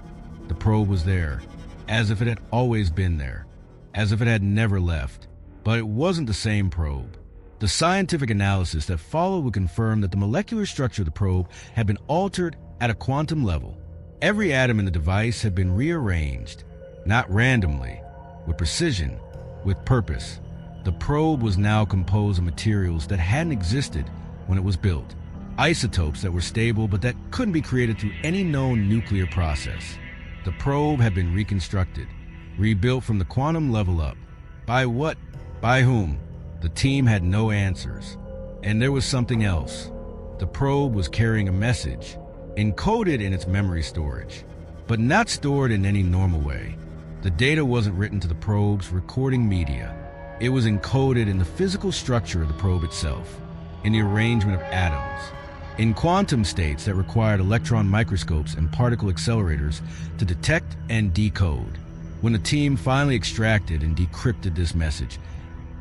the probe was there, as if it had always been there, as if it had never left. But it wasn't the same probe. The scientific analysis that followed would confirm that the molecular structure of the probe had been altered at a quantum level. Every atom in the device had been rearranged, not randomly, with precision, with purpose. The probe was now composed of materials that hadn't existed when it was built, isotopes that were stable but that couldn't be created through any known nuclear process. The probe had been reconstructed, rebuilt from the quantum level up. By what? By whom? The team had no answers. And there was something else. The probe was carrying a message, encoded in its memory storage, but not stored in any normal way. The data wasn't written to the probe's recording media. It was encoded in the physical structure of the probe itself, in the arrangement of atoms, in quantum states that required electron microscopes and particle accelerators to detect and decode. When the team finally extracted and decrypted this message,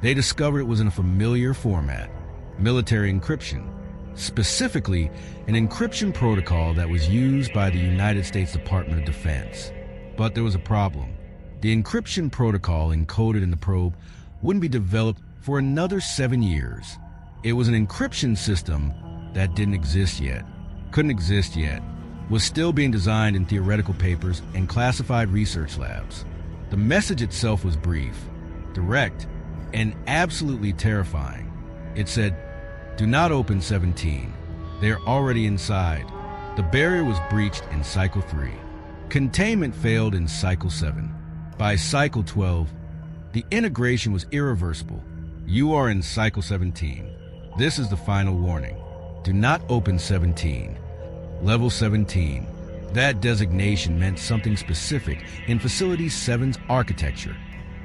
they discovered it was in a familiar format, military encryption, specifically an encryption protocol that was used by the United States Department of Defense. But there was a problem. The encryption protocol encoded in the probe wouldn't be developed for another 7 years. It was an encryption system that didn't exist yet, couldn't exist yet, was still being designed in theoretical papers and classified research labs. The message itself was brief, direct, and absolutely terrifying. It said, "Do not open 17. They are already inside. The barrier was breached in cycle 3. Containment failed in cycle 7. By cycle 12, the integration was irreversible. You are in cycle 17. This is the final warning. Do not open 17. Level 17. That designation meant something specific in Facility 7's architecture.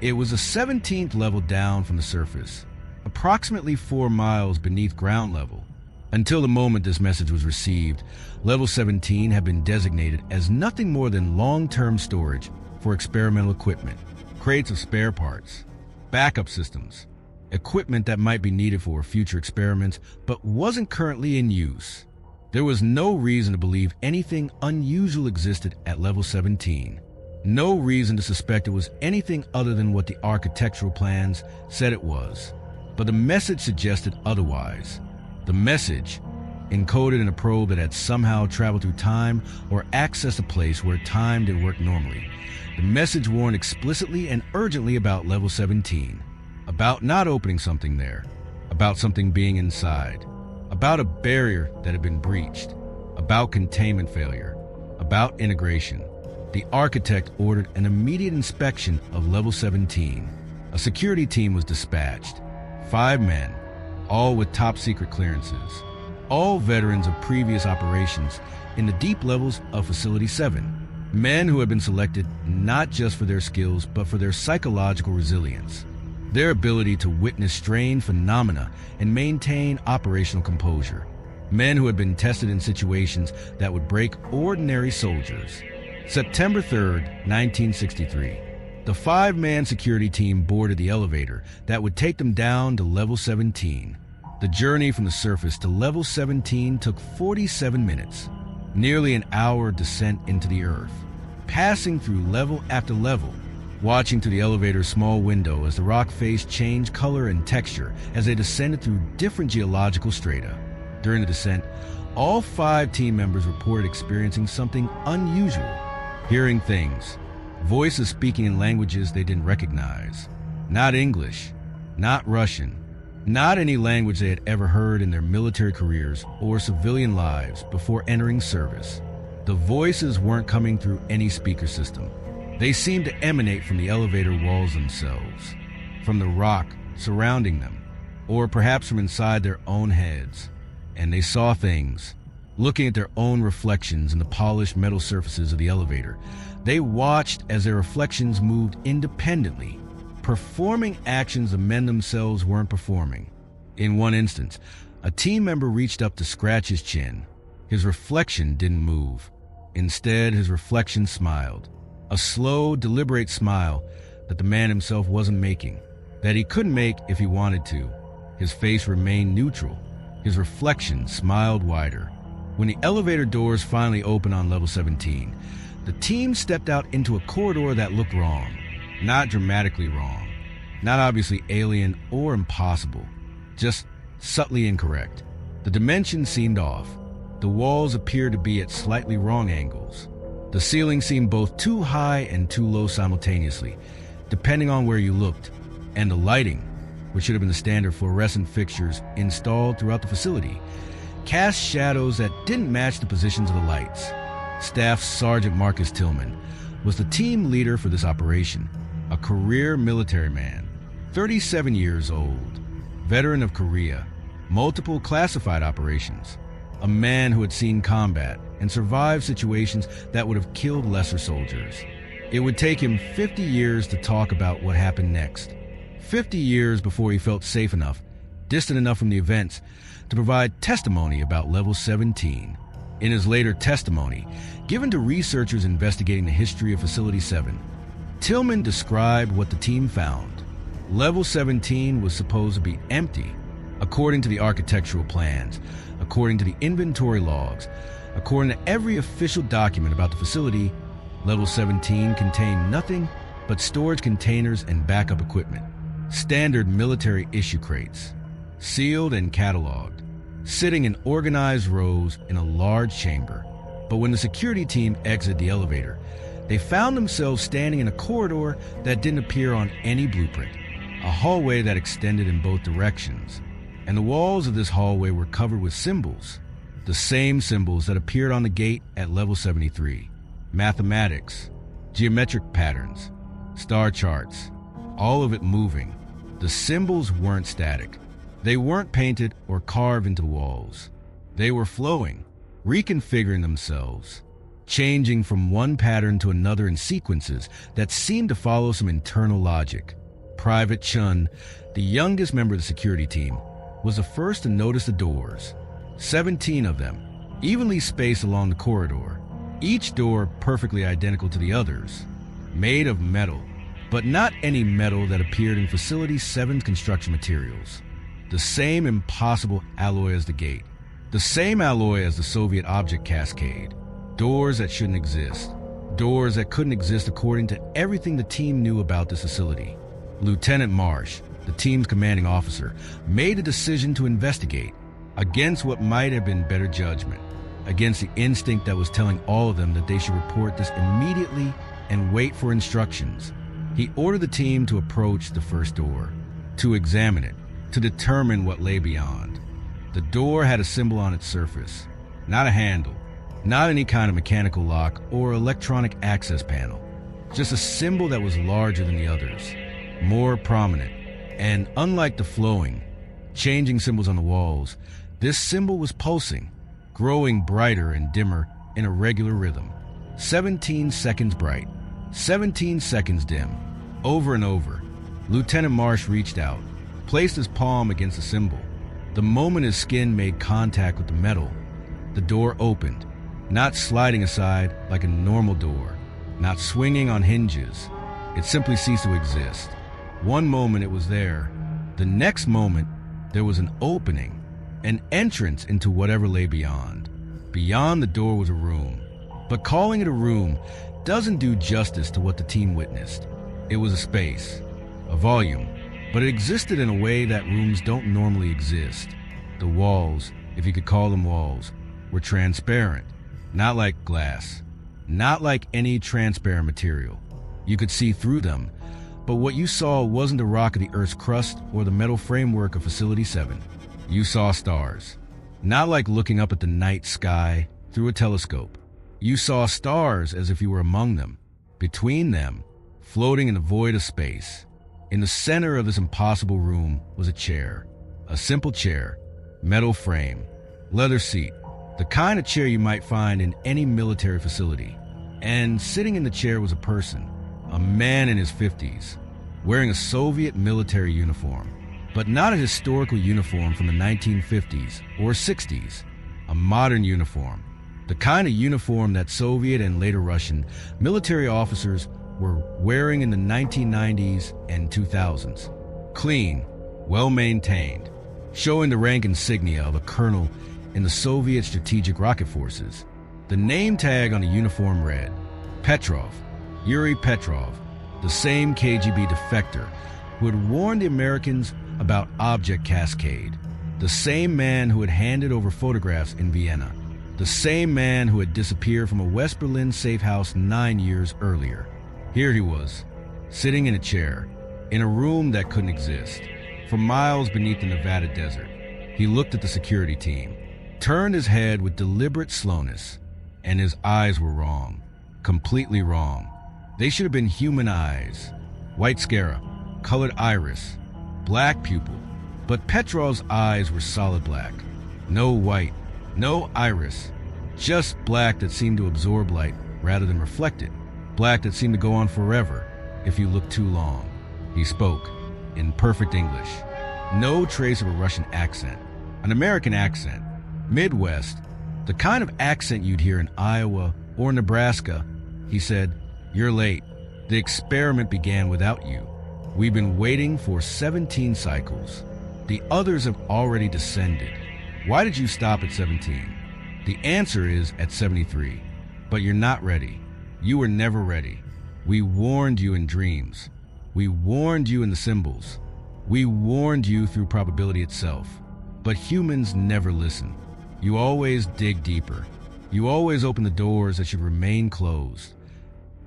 It was the 17th level down from the surface, approximately 4 miles beneath ground level. Until the moment this message was received, Level 17 had been designated as nothing more than long-term storage for experimental equipment, crates of spare parts, backup systems, equipment that might be needed for future experiments but wasn't currently in use. There was no reason to believe anything unusual existed at Level 17. No reason to suspect it was anything other than what the architectural plans said it was. But the message suggested otherwise. The message, encoded in a probe that had somehow traveled through time or accessed a place where time didn't work normally. The message warned explicitly and urgently about Level 17, about not opening something there, about something being inside, about a barrier that had been breached, about containment failure, about integration. The architect ordered an immediate inspection of Level 17. A security team was dispatched. 5 men, all with top-secret clearances, all veterans of previous operations in the deep levels of Facility 7. Men who had been selected not just for their skills, but for their psychological resilience, their ability to witness strange phenomena and maintain operational composure. Men who had been tested in situations that would break ordinary soldiers. September 3rd, 1963. The 5-man security team boarded the elevator that would take them down to Level 17. The journey from the surface to Level 17 took 47 minutes, nearly an hour descent into the earth, passing through level after level, watching through the elevator's small window as the rock face changed color and texture as they descended through different geological strata. During the descent, all 5 team members reported experiencing something unusual, hearing things, voices speaking in languages they didn't recognize. Not English, not Russian, not any language they had ever heard in their military careers or civilian lives before entering service. The voices weren't coming through any speaker system. They seemed to emanate from the elevator walls themselves, from the rock surrounding them, or perhaps from inside their own heads. And they saw things, looking at their own reflections in the polished metal surfaces of the elevator. They watched as their reflections moved independently, performing actions the men themselves weren't performing. In one instance, a team member reached up to scratch his chin. His reflection didn't move. Instead, his reflection smiled. A slow, deliberate smile that the man himself wasn't making, that he couldn't make if he wanted to. His face remained neutral. His reflection smiled wider. When the elevator doors finally opened on Level 17, the team stepped out into a corridor that looked wrong. Not dramatically wrong, not obviously alien or impossible, just subtly incorrect. The dimensions seemed off. The walls appeared to be at slightly wrong angles. The ceiling seemed both too high and too low simultaneously, depending on where you looked. And the lighting, which should have been the standard fluorescent fixtures installed throughout the facility, cast shadows that didn't match the positions of the lights. Staff Sergeant Marcus Tillman was the team leader for this operation, a career military man, 37 years old, veteran of Korea, multiple classified operations, a man who had seen combat and survived situations that would have killed lesser soldiers. It would take him 50 years to talk about what happened next. 50 years before he felt safe enough, distant enough from the events, to provide testimony about Level 17. In his later testimony, given to researchers investigating the history of Facility 7, Tillman described what the team found. Level 17 was supposed to be empty, according to the architectural plans, according to the inventory logs, according to every official document about the facility. Level 17 contained nothing but storage containers and backup equipment, standard military issue crates, sealed and cataloged, sitting in organized rows in a large chamber. But when the security team exited the elevator, they found themselves standing in a corridor that didn't appear on any blueprint, a hallway that extended in both directions. And the walls of this hallway were covered with symbols, the same symbols that appeared on the gate at Level 73. Mathematics, geometric patterns, star charts, all of it moving. The symbols weren't static. They weren't painted or carved into the walls. They were flowing, reconfiguring themselves, changing from one pattern to another in sequences that seemed to follow some internal logic. Private Chun, the youngest member of the security team, was the first to notice the doors. 17 of them, evenly spaced along the corridor, each door perfectly identical to the others, made of metal, but not any metal that appeared in Facility 7's construction materials. The same impossible alloy as the gate, the same alloy as the Soviet object cascade. Doors that shouldn't exist, doors that couldn't exist according to everything the team knew about this facility. Lieutenant Marsh, the team's commanding officer, made a decision to investigate, against what might have been better judgment, against the instinct that was telling all of them that they should report this immediately and wait for instructions. He ordered the team to approach the first door, to examine it, to determine what lay beyond. The door had a symbol on its surface, not a handle, not any kind of mechanical lock or electronic access panel, just a symbol that was larger than the others, more prominent, and unlike the flowing, changing symbols on the walls, this symbol was pulsing, growing brighter and dimmer in a regular rhythm. 17 seconds bright, 17 seconds dim, over and over. Lieutenant Marsh reached out, placed his palm against the symbol. The moment his skin made contact with the metal, the door opened, not sliding aside like a normal door, not swinging on hinges. It simply ceased to exist. One moment it was there. The next moment, there was an opening, an entrance into whatever lay beyond. Beyond the door was a room. But calling it a room doesn't do justice to what the team witnessed. It was a space, a volume, but it existed in a way that rooms don't normally exist. The walls, if you could call them walls, were transparent, not like glass, not like any transparent material. You could see through them, but what you saw wasn't the rock of the Earth's crust or the metal framework of Facility 7. You saw stars, not like looking up at the night sky through a telescope. You saw stars as if you were among them, between them, floating in the void of space. In the center of this impossible room was a chair, a simple chair, metal frame, leather seat, the kind of chair you might find in any military facility. And sitting in the chair was a person, a man in his 50s, wearing a Soviet military uniform, but not a historical uniform from the 1950s or 60s, a modern uniform, the kind of uniform that Soviet and later Russian military officers were wearing in the 1990s and 2000s. Clean, well-maintained, showing the rank insignia of a colonel in the Soviet Strategic Rocket Forces. The name tag on the uniform read, Petrov, Yuri Petrov, the same KGB defector who had warned the Americans about Object Cascade, the same man who had handed over photographs in Vienna, the same man who had disappeared from a West Berlin safe house 9 years earlier. Here he was, sitting in a chair, in a room that couldn't exist, for miles beneath the Nevada desert. He looked at the security team, turned his head with deliberate slowness, and his eyes were wrong, completely wrong. They should have been human eyes, white scarab, colored iris, black pupil, but Petrov's eyes were solid black. No white, no iris, just black that seemed to absorb light rather than reflect it. black that seemed to go on forever if you looked too long. He spoke in perfect English. No trace of a Russian accent. An American accent. Midwest. The kind of accent you'd hear in Iowa or Nebraska. He said, "You're late. The experiment began without you. We've been waiting for 17 cycles. The others have already descended. Why did you stop at 17? The answer is at 73. But you're not ready. You were never ready. We warned you in dreams. We warned you in the symbols. We warned you through probability itself. But humans never listen. You always dig deeper. You always open the doors that should remain closed."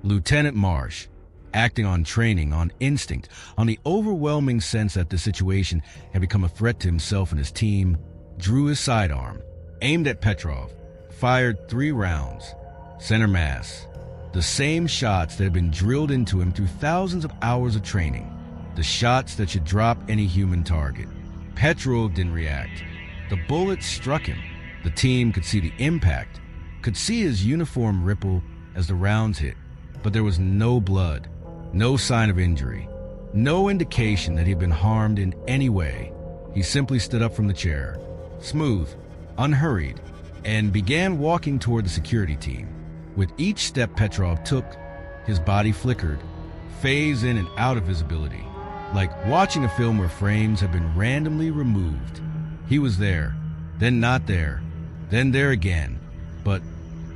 Lieutenant Marsh, acting on training, on instinct, on the overwhelming sense that the situation had become a threat to himself and his team, drew his sidearm, aimed at Petrov, fired 3 rounds, center mass. The same shots that had been drilled into him through thousands of hours of training. The shots that should drop any human target. Petrov didn't react. The bullet struck him. The team could see the impact, could see his uniform ripple as the rounds hit. But there was no blood, no sign of injury, no indication that he'd been harmed in any way. He simply stood up from the chair, smooth, unhurried, and began walking toward the security team. With each step Petrov took, his body flickered, phased in and out of visibility, like watching a film where frames have been randomly removed. He was there, then not there, then there again, but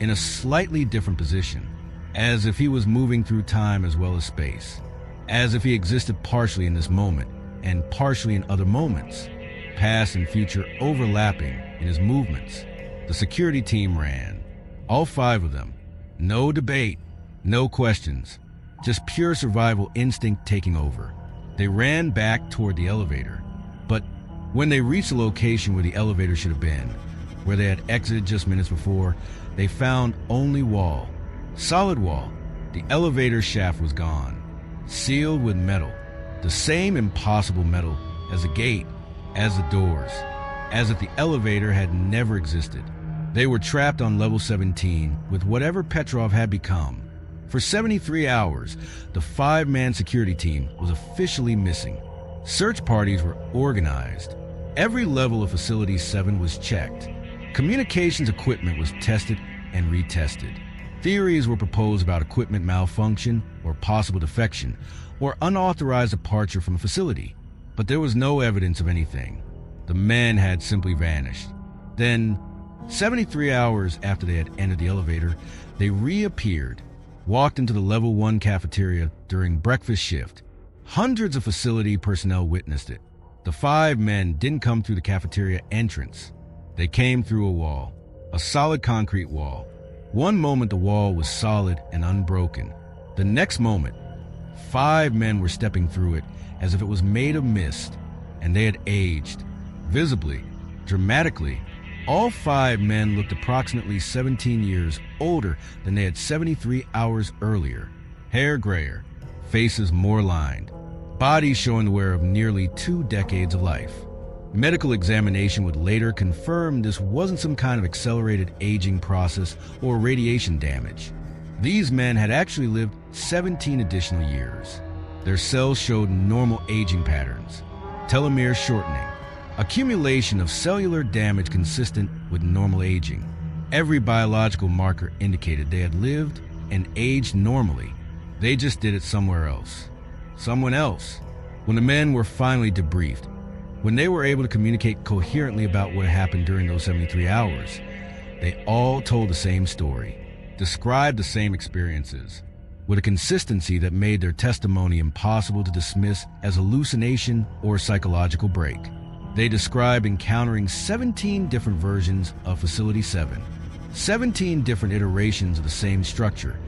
in a slightly different position, as if he was moving through time as well as space, as if he existed partially in this moment and partially in other moments, past and future overlapping in his movements. The security team ran, all 5 of them. No debate, no questions, just pure survival instinct taking over. They ran back toward the elevator, but when they reached the location where the elevator should have been, where they had exited just minutes before, they found only wall, solid wall. The elevator shaft was gone, sealed with metal, the same impossible metal as the gate, as the doors, as if the elevator had never existed. They were trapped on level 17 with whatever Petrov had become. For 73 hours, the 5-man security team was officially missing. Search parties were organized. Every level of Facility 7 was checked. Communications equipment was tested and retested. Theories were proposed about equipment malfunction or possible defection or unauthorized departure from a facility, but there was no evidence of anything. The men had simply vanished. Then, 73 hours after they had entered the elevator, they reappeared, walked into the level 1 cafeteria during breakfast shift. Hundreds of facility personnel witnessed it. The 5 men didn't come through the cafeteria entrance. They came through a wall, a solid concrete wall. One moment the wall was solid and unbroken. The next moment, 5 men were stepping through it as if it was made of mist, and they had aged, visibly, dramatically. All 5 men looked approximately 17 years older than they had 73 hours earlier. Hair grayer, faces more lined, bodies showing the wear of nearly 2 decades of life. Medical examination would later confirm this wasn't some kind of accelerated aging process or radiation damage. These men had actually lived 17 additional years. Their cells showed normal aging patterns, telomere shortening, accumulation of cellular damage consistent with normal aging. Every biological marker indicated they had lived and aged normally. They just did it somewhere else. Someone else. When the men were finally debriefed, when they were able to communicate coherently about what happened during those 73 hours, they all told the same story, described the same experiences, with a consistency that made their testimony impossible to dismiss as hallucination or psychological break. They described encountering 17 different versions of Facility 7, 17 different iterations of the same structure,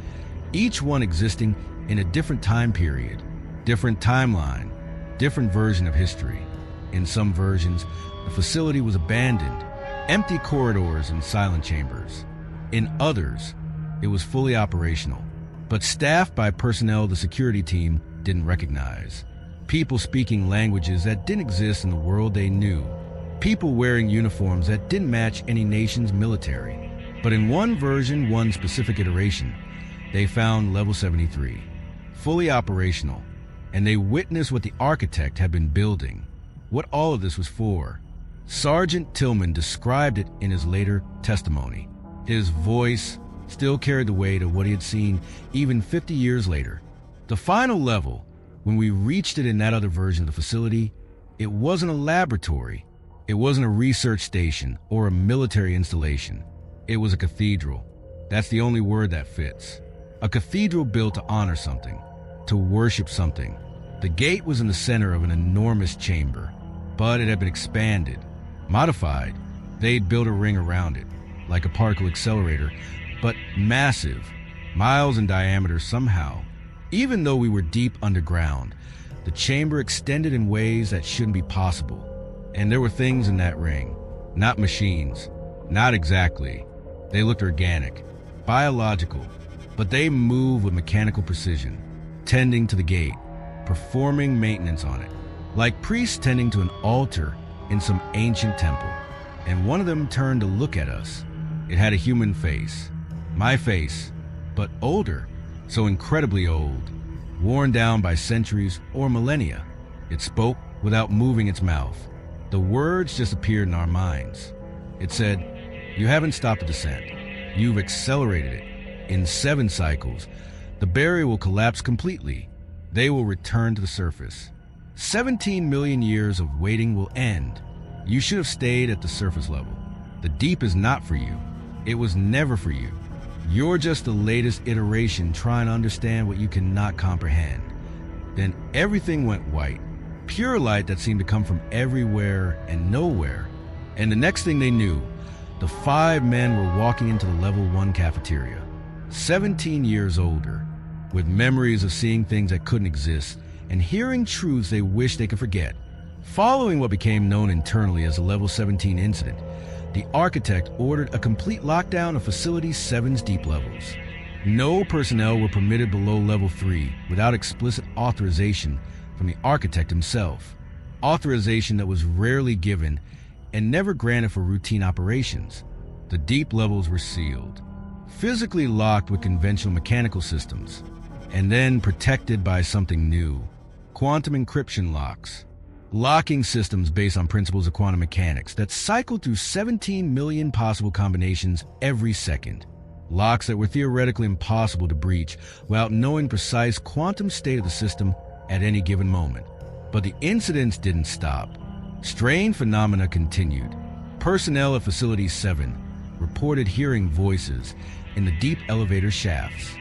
each one existing in a different time period, different timeline, different version of history. In some versions, the facility was abandoned, empty corridors and silent chambers. In others, it was fully operational, but staffed by personnel the security team didn't recognize. People speaking languages that didn't exist in the world they knew. People wearing uniforms that didn't match any nation's military. But in one version, one specific iteration, they found level 73, fully operational, and they witnessed what the architect had been building, what all of this was for. Sergeant Tillman described it in his later testimony. His voice still carried the weight of what he had seen even 50 years later. The final level, when we reached it in that other version of the facility, it wasn't a laboratory, it wasn't a research station or a military installation. It was a cathedral. That's the only word that fits. A cathedral built to honor something, to worship something. The gate was in the center of an enormous chamber, but it had been expanded, modified. They'd built a ring around it, like a particle accelerator, but massive, miles in diameter somehow. Even though we were deep underground, the chamber extended in ways that shouldn't be possible. And there were things in that ring, not machines, not exactly. They looked organic, biological, but they moved with mechanical precision, tending to the gate, performing maintenance on it, like priests tending to an altar in some ancient temple. And one of them turned to look at us. It had a human face, my face, but older, so incredibly old, worn down by centuries or millennia. It spoke without moving its mouth. The words just appeared in our minds. It said, "You haven't stopped the descent. You've accelerated it. In 7 cycles, the barrier will collapse completely. They will return to the surface. 17 million years of waiting will end. You should have stayed at the surface level. The deep is not for you. It was never for you. You're just the latest iteration trying to understand what you cannot comprehend." Then everything went white. Pure light that seemed to come from everywhere and nowhere. And the next thing they knew, the 5 men were walking into the level 1 cafeteria, 17 years older, with memories of seeing things that couldn't exist and hearing truths they wished they could forget. Following what became known internally as the level 17 incident, the architect ordered a complete lockdown of Facility 7's deep levels. No personnel were permitted below level 3 without explicit authorization from the architect himself, authorization that was rarely given and never granted for routine operations. The deep levels were sealed, physically locked with conventional mechanical systems, and then protected by something new: quantum encryption locks, locking systems based on principles of quantum mechanics that cycled through 17 million possible combinations every second. Locks that were theoretically impossible to breach without knowing precise quantum state of the system at any given moment. But the incidents didn't stop. Strange phenomena continued. Personnel at Facility 7 reported hearing voices in the deep elevator shafts,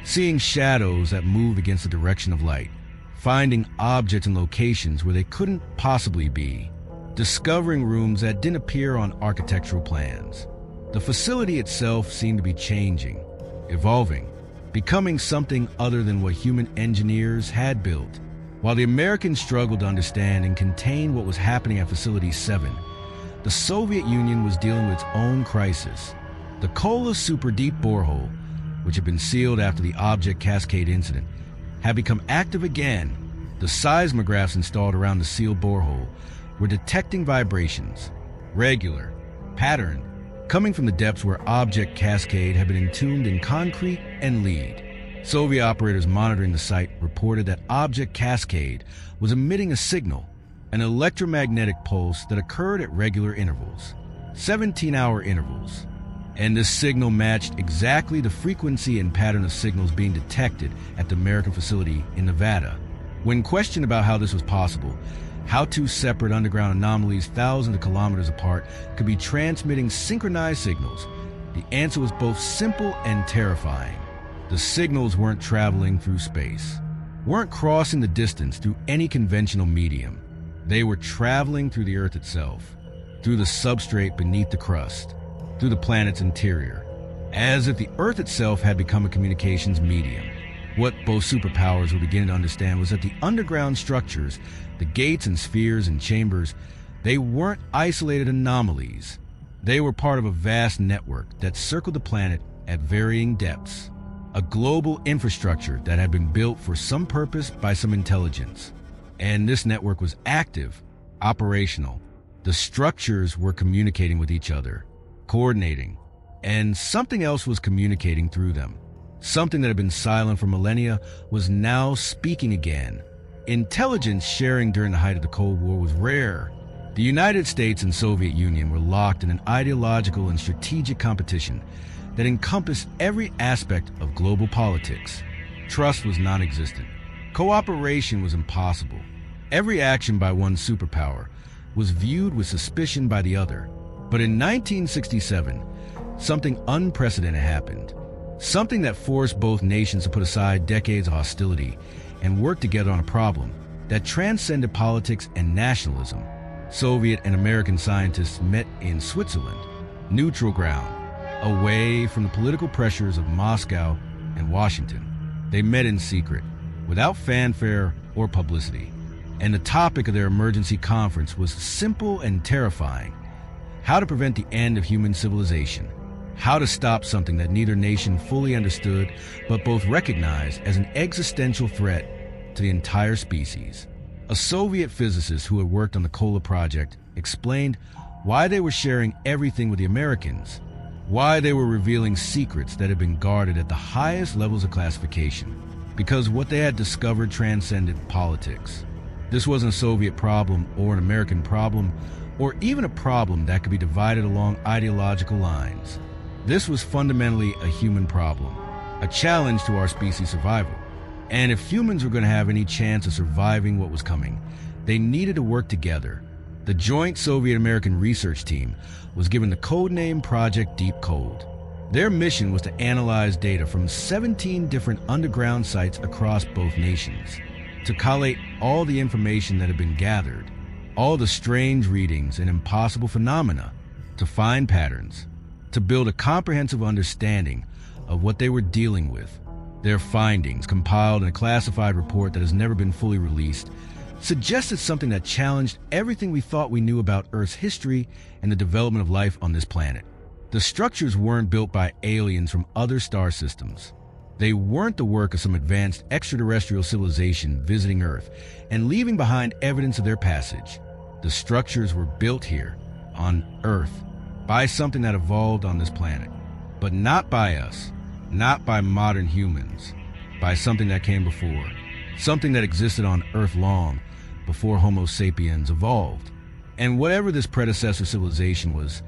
seeing shadows that moved against the direction of light, finding objects in locations where they couldn't possibly be, discovering rooms that didn't appear on architectural plans. The facility itself seemed to be changing, evolving, becoming something other than what human engineers had built. While the Americans struggled to understand and contain what was happening at Facility 7, the Soviet Union was dealing with its own crisis. The Kola super deep borehole, which had been sealed after the object cascade incident, had become active again. The seismographs installed around the sealed borehole were detecting vibrations, regular, patterned, coming from the depths where object cascade had been entombed in concrete and lead. Soviet operators monitoring the site reported that object cascade was emitting a signal, an electromagnetic pulse that occurred at regular intervals, 17-hour intervals. And this signal matched exactly the frequency and pattern of signals being detected at the American facility in Nevada. When questioned about how this was possible, how 2 separate underground anomalies thousands of kilometers apart could be transmitting synchronized signals, the answer was both simple and terrifying. The signals weren't traveling through space, weren't crossing the distance through any conventional medium. They were traveling through the Earth itself, through the substrate beneath the crust, through the planet's interior, as if the Earth itself had become a communications medium. What both superpowers were beginning to understand was that the underground structures, the gates and spheres and chambers, they weren't isolated anomalies. They were part of a vast network that circled the planet at varying depths. A global infrastructure that had been built for some purpose by some intelligence. And this network was active, operational. The structures were communicating with each other, coordinating, and something else was communicating through them. Something that had been silent for millennia was now speaking again. Intelligence sharing during the height of the Cold War was rare. The United States and Soviet Union were locked in an ideological and strategic competition that encompassed every aspect of global politics. Trust was non-existent. Cooperation was impossible. Every action by one superpower was viewed with suspicion by the other. But in 1967, something unprecedented happened. Something that forced both nations to put aside decades of hostility and work together on a problem that transcended politics and nationalism. Soviet and American scientists met in Switzerland, neutral ground, away from the political pressures of Moscow and Washington. They met in secret, without fanfare or publicity. And the topic of their emergency conference was simple and terrifying: how to prevent the end of human civilization, how to stop something that neither nation fully understood but both recognized as an existential threat to the entire species. A Soviet physicist who had worked on the Kola project explained why they were sharing everything with the Americans, why they were revealing secrets that had been guarded at the highest levels of classification, because what they had discovered transcended politics. This wasn't a Soviet problem or an American problem, or even a problem that could be divided along ideological lines. This was fundamentally a human problem, a challenge to our species' survival. And if humans were going to have any chance of surviving what was coming, they needed to work together. The joint Soviet-American research team was given the code name Project Deep Cold. Their mission was to analyze data from 17 different underground sites across both nations, to collate all the information that had been gathered, all the strange readings and impossible phenomena, to find patterns, to build a comprehensive understanding of what they were dealing with. Their findings, compiled in a classified report that has never been fully released, suggested something that challenged everything we thought we knew about Earth's history and the development of life on this planet. The structures weren't built by aliens from other star systems. They weren't the work of some advanced extraterrestrial civilization visiting Earth and leaving behind evidence of their passage. The structures were built here, on Earth, by something that evolved on this planet, but not by us. Not by modern humans, by something that came before, something that existed on Earth long before Homo sapiens evolved. And whatever this predecessor civilization was,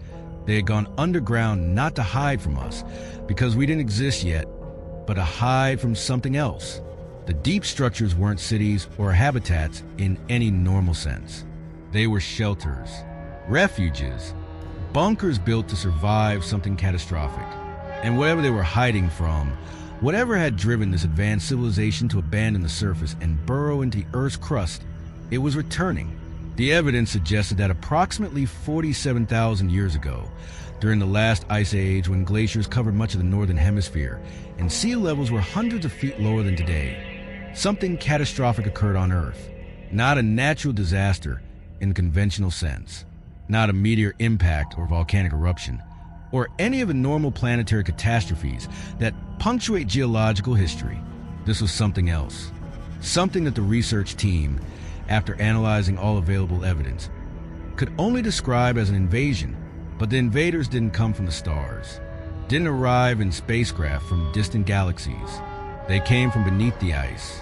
they had gone underground not to hide from us, because we didn't exist yet, but to hide from something else. The deep structures weren't cities or habitats in any normal sense. They were shelters, refuges, bunkers built to survive something catastrophic. And whatever they were hiding from, whatever had driven this advanced civilization to abandon the surface and burrow into the Earth's crust, it was returning. The evidence suggested that approximately 47,000 years ago, during the last ice age when glaciers covered much of the northern hemisphere and sea levels were hundreds of feet lower than today, something catastrophic occurred on Earth. Not a natural disaster in the conventional sense, not a meteor impact or volcanic eruption, or any of the normal planetary catastrophes that punctuate geological history. This was something else. Something that the research team, after analyzing all available evidence, could only describe as an invasion. But the invaders didn't come from the stars, didn't arrive in spacecraft from distant galaxies. They came from beneath the ice,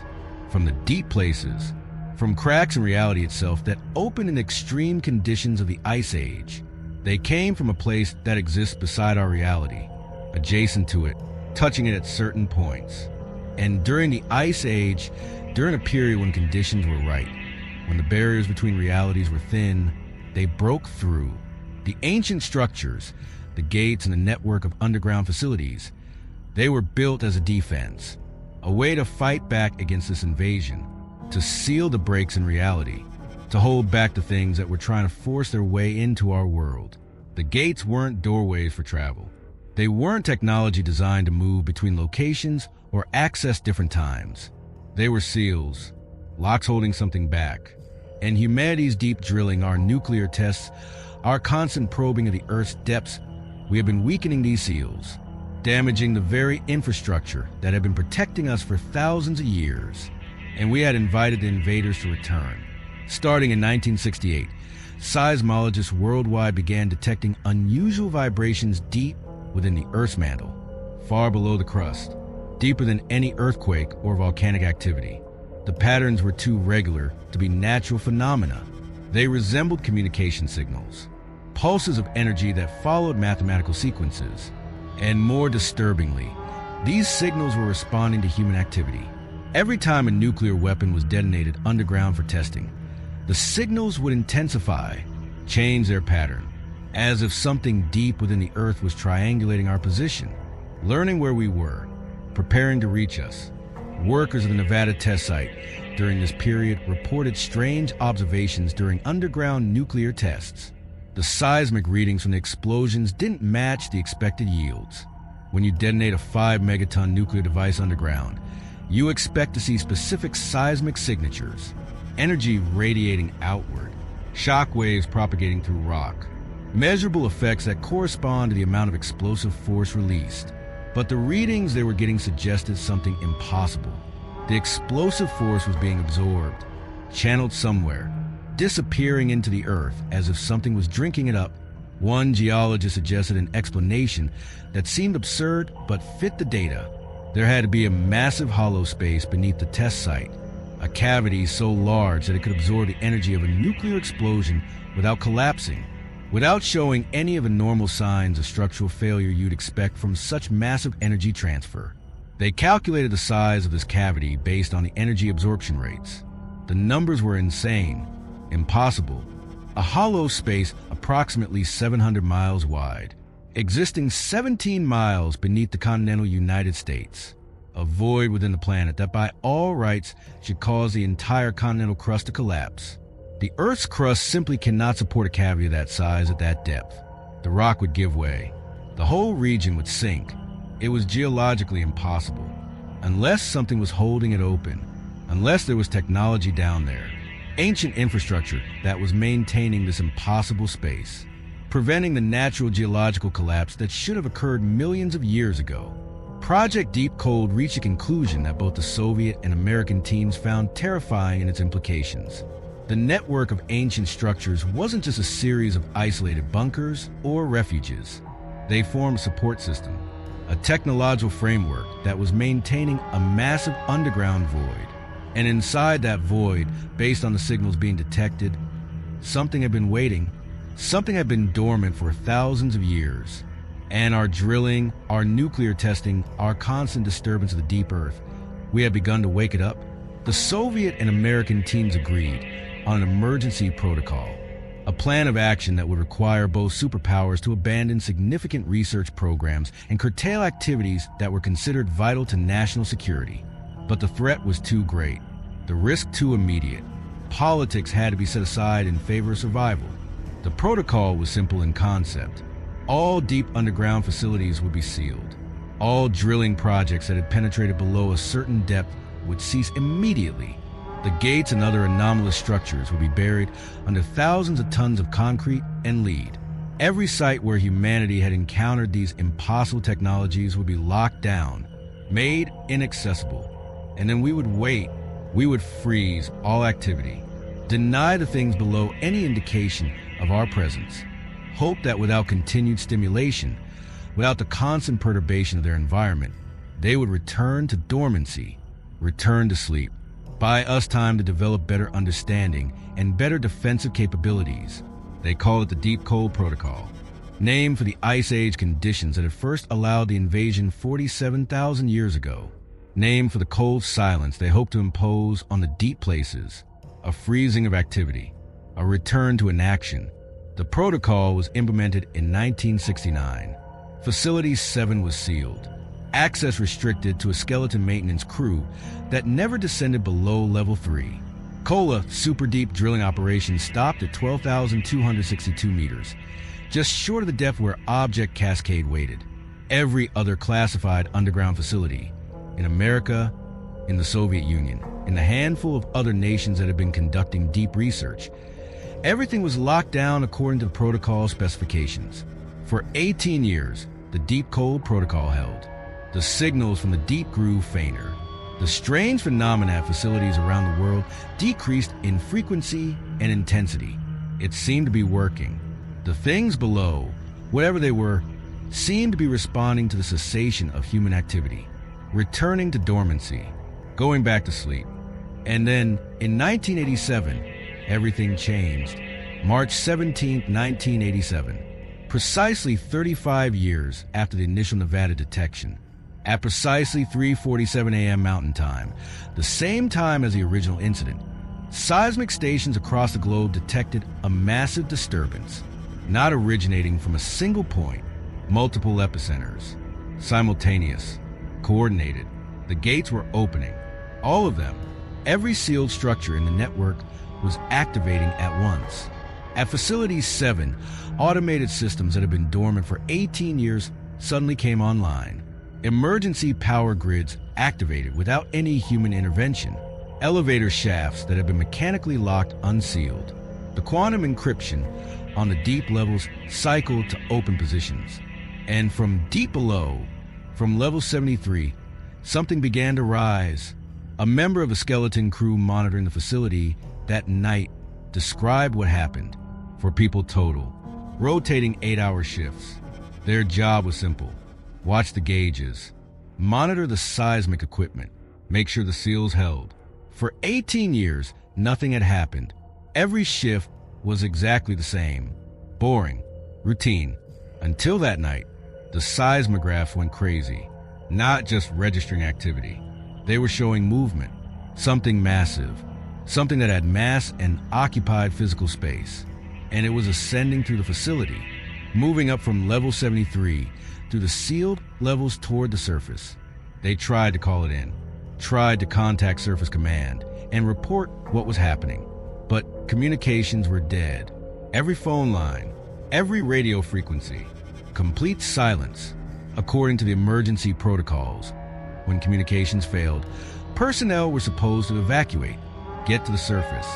from the deep places, from cracks in reality itself that opened in extreme conditions of the Ice Age. They came from a place that exists beside our reality, adjacent to it, touching it at certain points. And during the Ice Age, during a period when conditions were right, when the barriers between realities were thin, they broke through. The ancient structures, the gates and the network of underground facilities, they were built as a defense, a way to fight back against this invasion, to seal the breaks in reality, to hold back the things that were trying to force their way into our world. The gates weren't doorways for travel. They weren't technology designed to move between locations or access different times. They were seals, locks holding something back. And humanity's deep drilling, our nuclear tests, our constant probing of the Earth's depths, we have been weakening these seals, damaging the very infrastructure that had been protecting us for thousands of years. And we had invited the invaders to return. Starting in 1968, seismologists worldwide began detecting unusual vibrations deep within the Earth's mantle, far below the crust. deeper than any earthquake or volcanic activity. The patterns were too regular to be natural phenomena. They resembled communication signals, pulses of energy that followed mathematical sequences. And more disturbingly, these signals were responding to human activity. Every time a nuclear weapon was detonated underground for testing, the signals would intensify, change their pattern, as if something deep within the Earth was triangulating our position, learning where we were, preparing to reach us. Workers of the Nevada test site during this period reported strange observations during underground nuclear tests. The seismic readings from the explosions didn't match the expected yields. When you detonate a 5-megaton nuclear device underground, you expect to see specific seismic signatures, energy radiating outward, shock waves propagating through rock, measurable effects that correspond to the amount of explosive force released. But the readings they were getting suggested something impossible. The explosive force was being absorbed, channeled somewhere, disappearing into the earth as if something was drinking it up. One geologist suggested an explanation that seemed absurd but fit the data. There had to be a massive hollow space beneath the test site, a cavity so large that it could absorb the energy of a nuclear explosion without collapsing, without showing any of the normal signs of structural failure you'd expect from such massive energy transfer. They calculated the size of this cavity based on the energy absorption rates. The numbers were insane, impossible. A hollow space approximately 700 miles wide, existing 17 miles beneath the continental United States. A void within the planet that by all rights should cause the entire continental crust to collapse. The Earth's crust simply cannot support a cavity of that size at that depth. The rock would give way. The whole region would sink. It was geologically impossible. Unless something was holding it open, unless there was technology down there, ancient infrastructure that was maintaining this impossible space, preventing the natural geological collapse that should have occurred millions of years ago. Project Deep Cold reached a conclusion that both the Soviet and American teams found terrifying in its implications. The network of ancient structures wasn't just a series of isolated bunkers or refuges. They formed a support system, a technological framework that was maintaining a massive underground void. And inside that void, based on the signals being detected, something had been waiting. Something had been dormant for thousands of years. And our drilling, our nuclear testing, our constant disturbance of the deep earth, we had begun to wake it up. The Soviet and American teams agreed on an emergency protocol, a plan of action that would require both superpowers to abandon significant research programs and curtail activities that were considered vital to national security. But the threat was too great, the risk too immediate. Politics had to be set aside in favor of survival. The protocol was simple in concept. All deep underground facilities would be sealed. All drilling projects that had penetrated below a certain depth would cease immediately. The gates and other anomalous structures would be buried under thousands of tons of concrete and lead. Every site where humanity had encountered these impossible technologies would be locked down, made inaccessible. And then we would wait. We would freeze all activity, deny the things below any indication of our presence, hope that without continued stimulation, without the constant perturbation of their environment, they would return to dormancy, return to sleep, buy us time to develop better understanding and better defensive capabilities. They call it the Deep Cold Protocol, named for the Ice Age conditions that had first allowed the invasion 47,000 years ago, named for the cold silence they hoped to impose on the deep places, a freezing of activity, a return to inaction. The protocol was implemented in 1969. Facility 7 was sealed, access restricted to a skeleton maintenance crew that never descended below level 3. COLA super deep drilling operations stopped at 12,262 meters, just short of the depth where Object Cascade waited. Every other classified underground facility, in America, in the Soviet Union, in the handful of other nations that had been conducting deep research, everything was locked down according to the protocol specifications. For 18 years, the Deep Cold Protocol held. The signals from the deep grew fainter. The strange phenomena at facilities around the world decreased in frequency and intensity. It seemed to be working. The things below, whatever they were, seemed to be responding to the cessation of human activity. returning to dormancy, going back to sleep. And then, in 1987, everything changed. March 17, 1987, precisely 35 years after the initial Nevada detection. At precisely 3:47 a.m. Mountain Time, the same time as the original incident, seismic stations across the globe detected a massive disturbance, not originating from a single point, multiple epicenters, simultaneous, coordinated. The gates were opening, all of them. Every sealed structure in the network was activating at once. At Facility 7, automated systems that had been dormant for 18 years suddenly came online. Emergency power grids activated without any human intervention. Elevator shafts that had been mechanically locked unsealed. The quantum encryption on the deep levels cycled to open positions. And from deep below, from level 73, something began to rise. A member of the skeleton crew monitoring the facility that night described what happened. For people total, rotating 8-hour shifts. Their job was simple. Watch the gauges, monitor the seismic equipment, make sure the seals held. For 18 years, nothing had happened. Every shift was exactly the same. Boring, routine. Until that night, the seismographs went crazy. Not just registering activity. They were showing movement, something massive, something that had mass and occupied physical space. And it was ascending through the facility, moving up from level 73 through the sealed levels toward the surface. They tried to call it in, tried to contact Surface Command and report what was happening. But communications were dead. Every phone line, every radio frequency, complete silence. According to the emergency protocols, when communications failed, personnel were supposed to evacuate, get to the surface,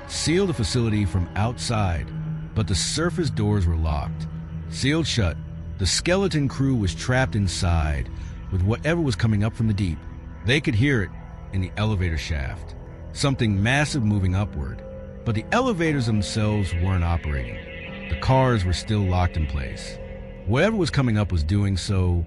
seal the facility from outside, but the surface doors were locked. Sealed shut, the skeleton crew was trapped inside with whatever was coming up from the deep. They could hear it in the elevator shaft, something massive moving upward, but the elevators themselves weren't operating. The cars were still locked in place. Whatever was coming up was doing so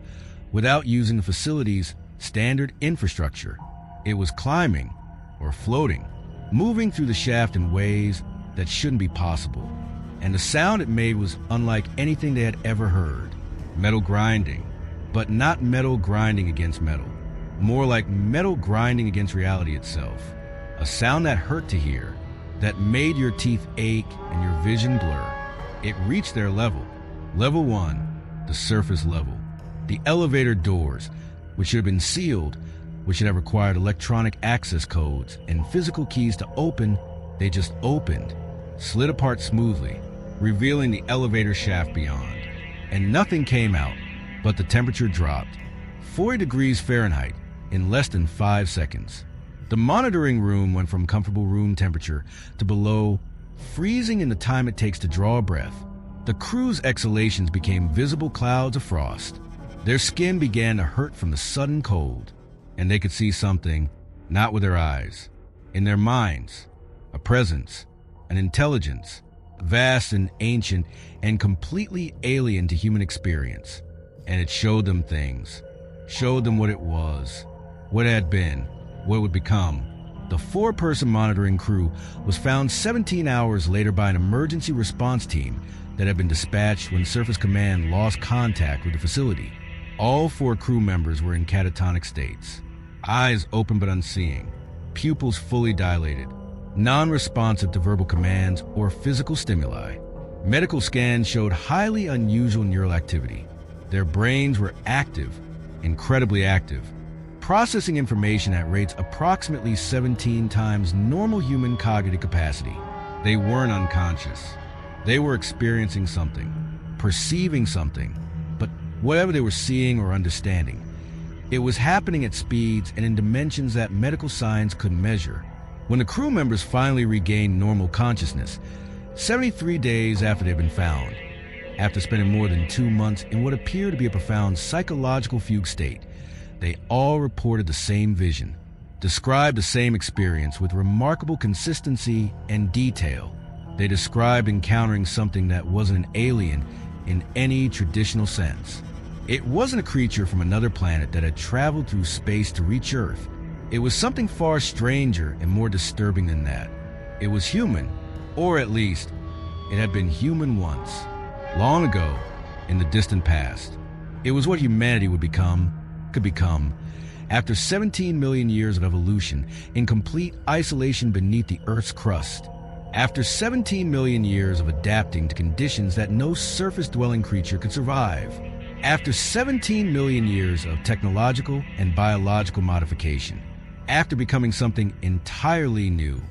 without using the facility's standard infrastructure. It was climbing or floating, moving through the shaft in ways that shouldn't be possible. And the sound it made was unlike anything they had ever heard. Metal grinding, but not metal grinding against metal. More like metal grinding against reality itself. A sound that hurt to hear, that made your teeth ache and your vision blur. It reached their level. Level 1, the surface level. The elevator doors, which should have been sealed, which should have required electronic access codes and physical keys to open, they just opened, slid apart smoothly, revealing the elevator shaft beyond. And nothing came out, but the temperature dropped 40 degrees Fahrenheit in less than 5 seconds. The monitoring room went from comfortable room temperature to below freezing in the time it takes to draw a breath. The crew's exhalations became visible clouds of frost. Their skin began to hurt from the sudden cold, and they could see something, not with their eyes, in their minds, a presence, an intelligence, vast and ancient and completely alien to human experience. And it showed them things, showed them what it was, what it had been, what it would become. The 4-person monitoring crew was found 17 hours later by an emergency response team that had been dispatched when Surface Command lost contact with the facility. All 4 crew members were in catatonic states, eyes open but unseeing, pupils fully dilated, non-responsive to verbal commands or physical stimuli. Medical scans showed highly unusual neural activity. Their brains were active, incredibly active, processing information at rates approximately 17 times normal human cognitive capacity. They weren't unconscious. They were experiencing something, perceiving something, but whatever they were seeing or understanding, it was happening at speeds and in dimensions that medical science couldn't measure. When the crew members finally regained normal consciousness, 73 days after they'd been found, after spending more than 2 months in what appeared to be a profound psychological fugue state, they all reported the same vision, described the same experience with remarkable consistency and detail. They described encountering something that wasn't an alien in any traditional sense. It wasn't a creature from another planet that had traveled through space to reach Earth. It was something far stranger and more disturbing than that. It was human, or at least, it had been human once, long ago, in the distant past. It was what humanity could become, after 17 million years of evolution in complete isolation beneath the Earth's crust. After 17 million years of adapting to conditions that no surface-dwelling creature could survive. After 17 million years of technological and biological modification. After becoming something entirely new.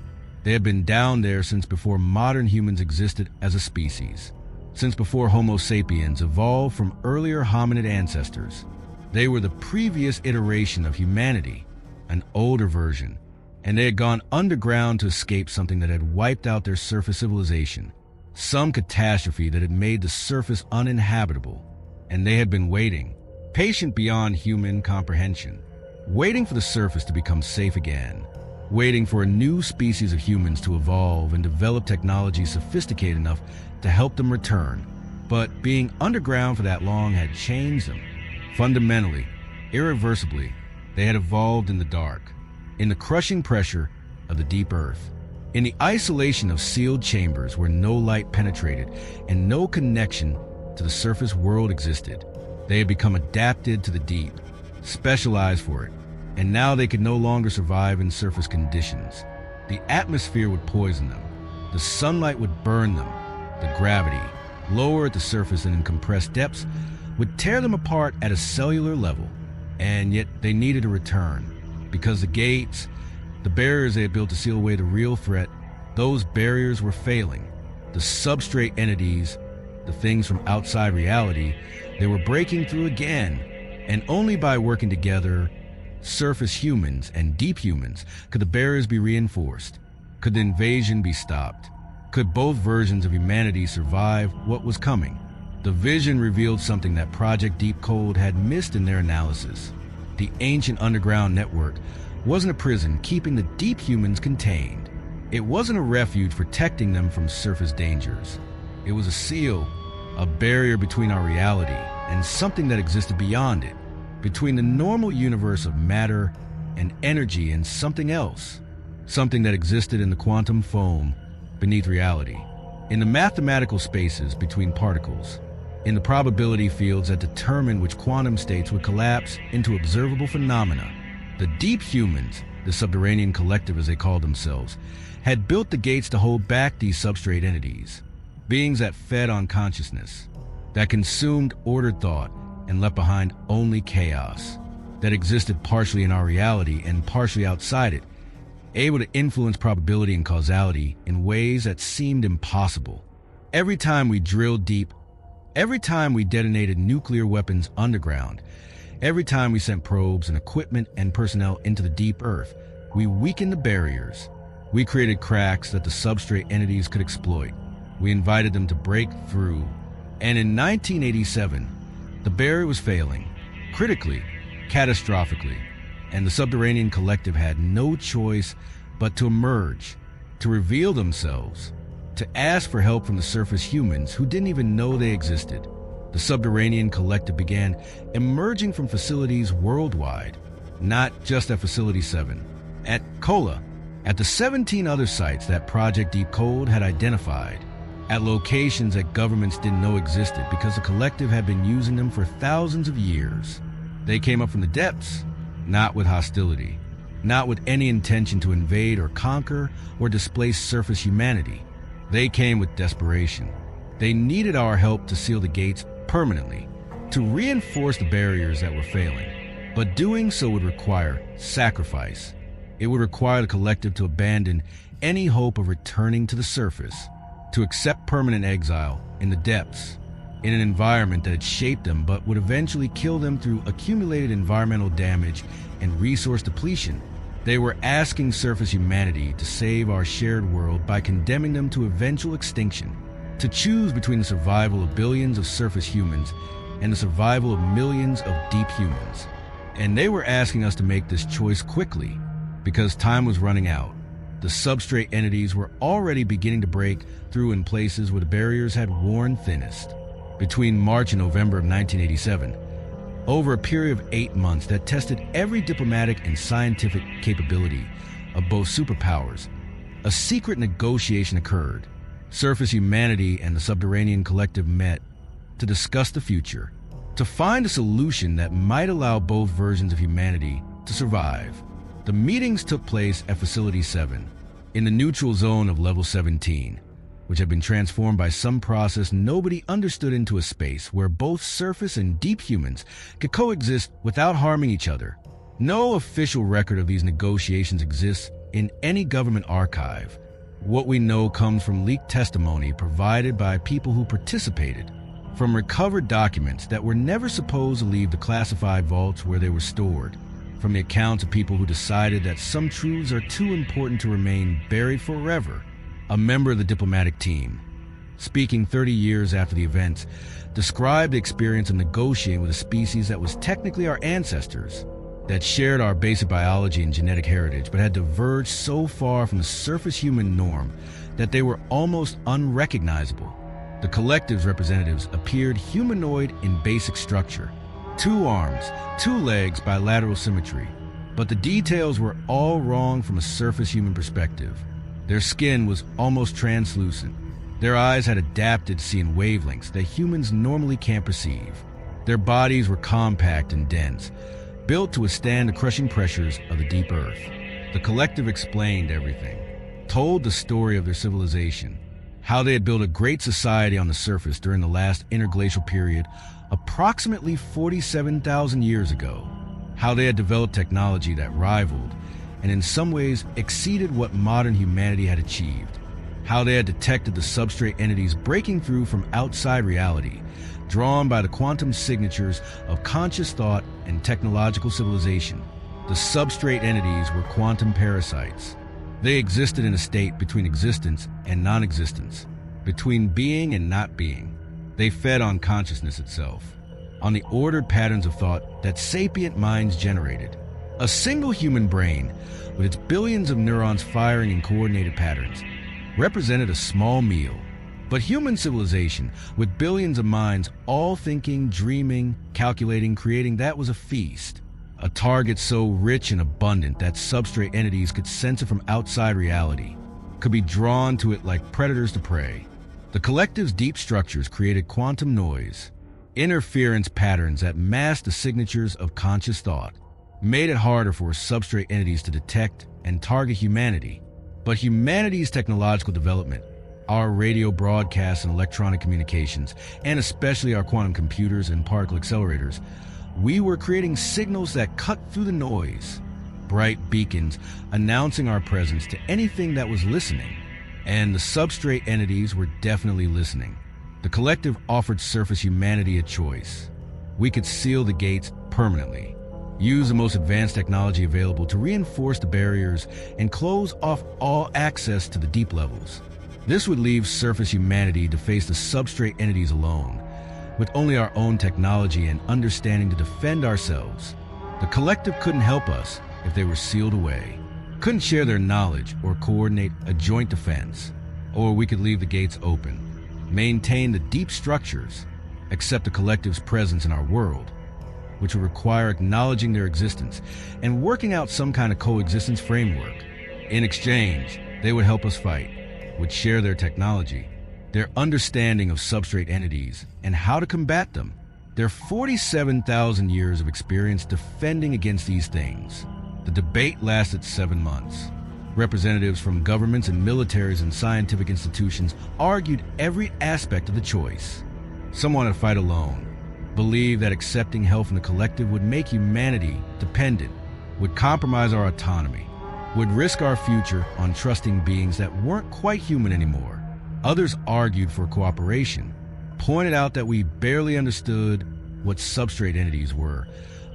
They had been down there since before modern humans existed as a species. Since before Homo sapiens evolved from earlier hominid ancestors. They were the previous iteration of humanity, an older version, and they had gone underground to escape something that had wiped out their surface civilization, some catastrophe that had made the surface uninhabitable, and they had been waiting, patient beyond human comprehension, waiting for the surface to become safe again, waiting for a new species of humans to evolve and develop technology sophisticated enough to help them return. But being underground for that long had changed them. Fundamentally, irreversibly, they had evolved in the dark, in the crushing pressure of the deep earth, in the isolation of sealed chambers where no light penetrated and no connection to the surface world existed. They had become adapted to the deep, specialized for it, and now they could no longer survive in surface conditions. The atmosphere would poison them, the sunlight would burn them, the gravity, lower at the surface and in compressed depths, would tear them apart at a cellular level, and yet they needed a return, because the gates, the barriers they had built to seal away the real threat, those barriers were failing. The substrate entities, the things from outside reality, they were breaking through again, and only by working together, surface humans and deep humans, could the barriers be reinforced, could the invasion be stopped, could both versions of humanity survive what was coming. The vision revealed something that Project Deep Cold had missed in their analysis. The ancient underground network wasn't a prison keeping the deep humans contained. It wasn't a refuge protecting them from surface dangers. It was a seal, a barrier between our reality and something that existed beyond it, between the normal universe of matter and energy and something else, something that existed in the quantum foam beneath reality, in the mathematical spaces between particles, in the probability fields that determine which quantum states would collapse into observable phenomena. The deep humans, the subterranean collective as they called themselves, had built the gates to hold back these substrate entities, beings that fed on consciousness, that consumed ordered thought and left behind only chaos, that existed partially in our reality and partially outside it, able to influence probability and causality in ways that seemed impossible. Every time we drilled deep, every time we detonated nuclear weapons underground, every time we sent probes and equipment and personnel into the deep earth, we weakened the barriers. We created cracks that the substrate entities could exploit. We invited them to break through. And in 1987, the barrier was failing, critically, catastrophically, and the subterranean collective had no choice but to emerge, to reveal themselves, to ask for help from the surface humans who didn't even know they existed. The subterranean collective began emerging from facilities worldwide, not just at Facility 7, at Kola, at the 17 other sites that Project Deep Cold had identified, at locations that governments didn't know existed because the collective had been using them for thousands of years. They came up from the depths, not with hostility, not with any intention to invade or conquer or displace surface humanity. They came with desperation. They needed our help to seal the gates permanently, to reinforce the barriers that were failing. But doing so would require sacrifice. It would require the collective to abandon any hope of returning to the surface, to accept permanent exile in the depths, in an environment that had shaped them but would eventually kill them through accumulated environmental damage and resource depletion. They were asking surface humanity to save our shared world by condemning them to eventual extinction, to choose between the survival of billions of surface humans and the survival of millions of deep humans. And they were asking us to make this choice quickly, because time was running out. The substrate entities were already beginning to break through in places where the barriers had worn thinnest. Between March and November of 1987, over a period of 8 months that tested every diplomatic and scientific capability of both superpowers. A secret negotiation occurred. Surface humanity and the subterranean collective met to discuss the future, to find a solution that might allow both versions of humanity to survive. The meetings took place at Facility 7, in the neutral zone of Level 17, which had been transformed by some process nobody understood into a space where both surface and deep humans could coexist without harming each other. No official record of these negotiations exists in any government archive. What we know comes from leaked testimony provided by people who participated, from recovered documents that were never supposed to leave the classified vaults where they were stored, from the accounts of people who decided that some truths are too important to remain buried forever. A member of the diplomatic team, speaking 30 years after the events, described the experience of negotiating with a species that was technically our ancestors, that shared our basic biology and genetic heritage, but had diverged so far from the surface human norm that they were almost unrecognizable. The collective's representatives appeared humanoid in basic structure, 2 arms, 2 legs, bilateral symmetry, but the details were all wrong from a surface human perspective. Their skin was almost translucent. Their eyes had adapted to seeing wavelengths that humans normally can't perceive. Their bodies were compact and dense, built to withstand the crushing pressures of the deep earth. The collective explained everything, told the story of their civilization, how they had built a great society on the surface during the last interglacial period, approximately 47,000 years ago, how they had developed technology that rivaled and in some ways exceeded what modern humanity had achieved, how they had detected the substrate entities breaking through from outside reality, drawn by the quantum signatures of conscious thought and technological civilization. The substrate entities were quantum parasites. They existed in a state between existence and non-existence, between being and not being. They fed on consciousness itself, on the ordered patterns of thought that sapient minds generated. A single human brain, with its billions of neurons firing in coordinated patterns, represented a small meal. But human civilization, with billions of minds all thinking, dreaming, calculating, creating, that was a feast. A target so rich and abundant that substrate entities could sense it from outside reality, could be drawn to it like predators to prey. The collective's deep structures created quantum noise, interference patterns that masked the signatures of conscious thought, made it harder for substrate entities to detect and target humanity. But humanity's technological development, our radio broadcasts and electronic communications, and especially our quantum computers and particle accelerators, we were creating signals that cut through the noise, bright beacons announcing our presence to anything that was listening. And the substrate entities were definitely listening. The collective offered surface humanity a choice. We could seal the gates permanently, use the most advanced technology available to reinforce the barriers and close off all access to the deep levels. This would leave surface humanity to face the substrate entities alone, with only our own technology and understanding to defend ourselves. The collective couldn't help us if they were sealed away, couldn't share their knowledge or coordinate a joint defense. Or we could leave the gates open, maintain the deep structures, accept the collective's presence in our world, which would require acknowledging their existence and working out some kind of coexistence framework. In exchange, they would help us fight, would share their technology, their understanding of substrate entities, and how to combat them. Their 47,000 years of experience defending against these things. The debate lasted 7 months. Representatives from governments and militaries and scientific institutions argued every aspect of the choice. Some wanted to fight alone, believed that accepting help from the collective would make humanity dependent, would compromise our autonomy, would risk our future on trusting beings that weren't quite human anymore. Others argued for cooperation, pointed out that we barely understood what substrate entities were,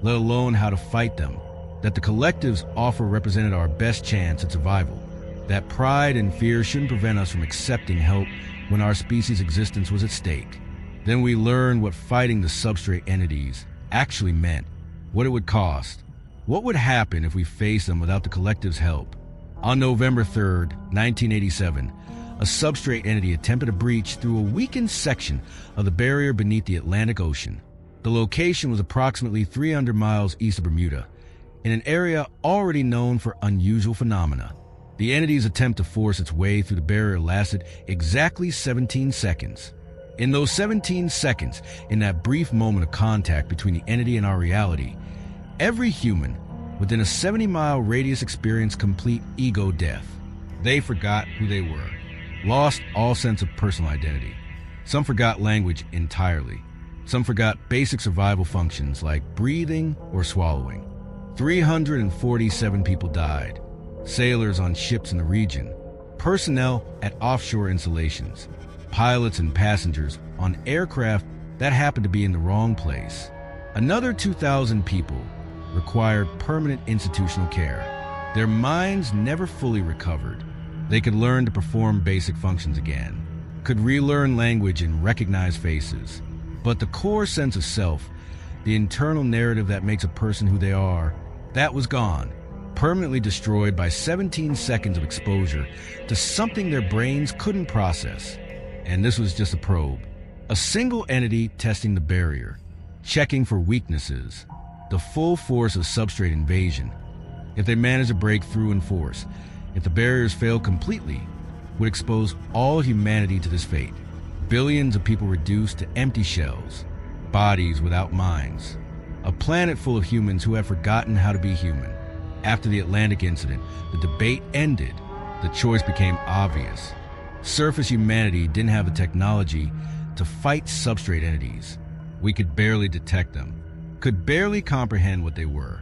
let alone how to fight them, that the collective's offer represented our best chance at survival, that pride and fear shouldn't prevent us from accepting help when our species' existence was at stake. Then we learned what fighting the substrate entities actually meant, what it would cost, what would happen if we faced them without the collective's help. On November 3rd, 1987, a substrate entity attempted a breach through a weakened section of the barrier beneath the Atlantic Ocean. The location was approximately 300 miles east of Bermuda, in an area already known for unusual phenomena. The entity's attempt to force its way through the barrier lasted exactly 17 seconds. In those 17 seconds, in that brief moment of contact between the entity and our reality, every human within a 70-mile radius experienced complete ego death. They forgot who they were, lost all sense of personal identity. Some forgot language entirely. Some forgot basic survival functions like breathing or swallowing. 347 people died. Sailors on ships in the region, personnel at offshore installations, pilots and passengers on aircraft that happened to be in the wrong place. Another 2,000 people required permanent institutional care. Their minds never fully recovered. They could learn to perform basic functions again, could relearn language and recognize faces. But the core sense of self, the internal narrative that makes a person who they are, that was gone, permanently destroyed by 17 seconds of exposure to something their brains couldn't process. And this was just a probe, a single entity testing the barrier, checking for weaknesses, the full force of substrate invasion. If they managed to break through in force, if the barriers failed completely, would expose all humanity to this fate. Billions of people reduced to empty shells, bodies without minds. A planet full of humans who had forgotten how to be human. After the Atlantic incident, the debate ended. The choice became obvious. Surface humanity didn't have the technology to fight substrate entities. We could barely detect them, could barely comprehend what they were.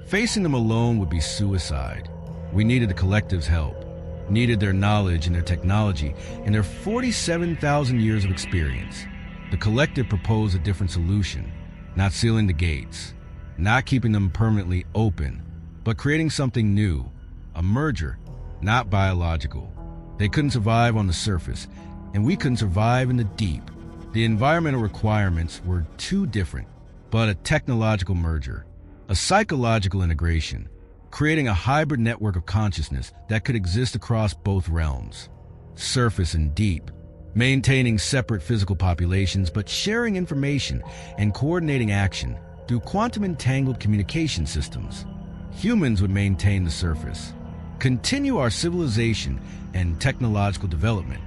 Facing them alone would be suicide. We needed the collective's help, needed their knowledge and their technology and their 47,000 years of experience. The collective proposed a different solution, not sealing the gates, not keeping them permanently open, but creating something new, a merger, not biological. They couldn't survive on the surface, and we couldn't survive in the deep. The environmental requirements were too different, but a technological merger, a psychological integration, creating a hybrid network of consciousness that could exist across both realms, surface and deep, maintaining separate physical populations but sharing information and coordinating action through quantum entangled communication systems. Humans would maintain the surface, continue our civilization and technological development.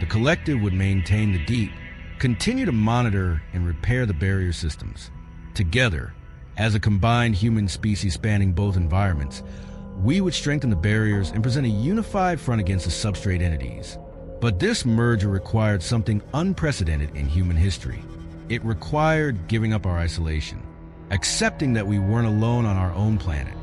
The collective would maintain the deep, continue to monitor and repair the barrier systems. Together, as a combined human species spanning both environments, we would strengthen the barriers and present a unified front against the substrate entities. But this merger required something unprecedented in human history. It required giving up our isolation, accepting that we weren't alone on our own planet,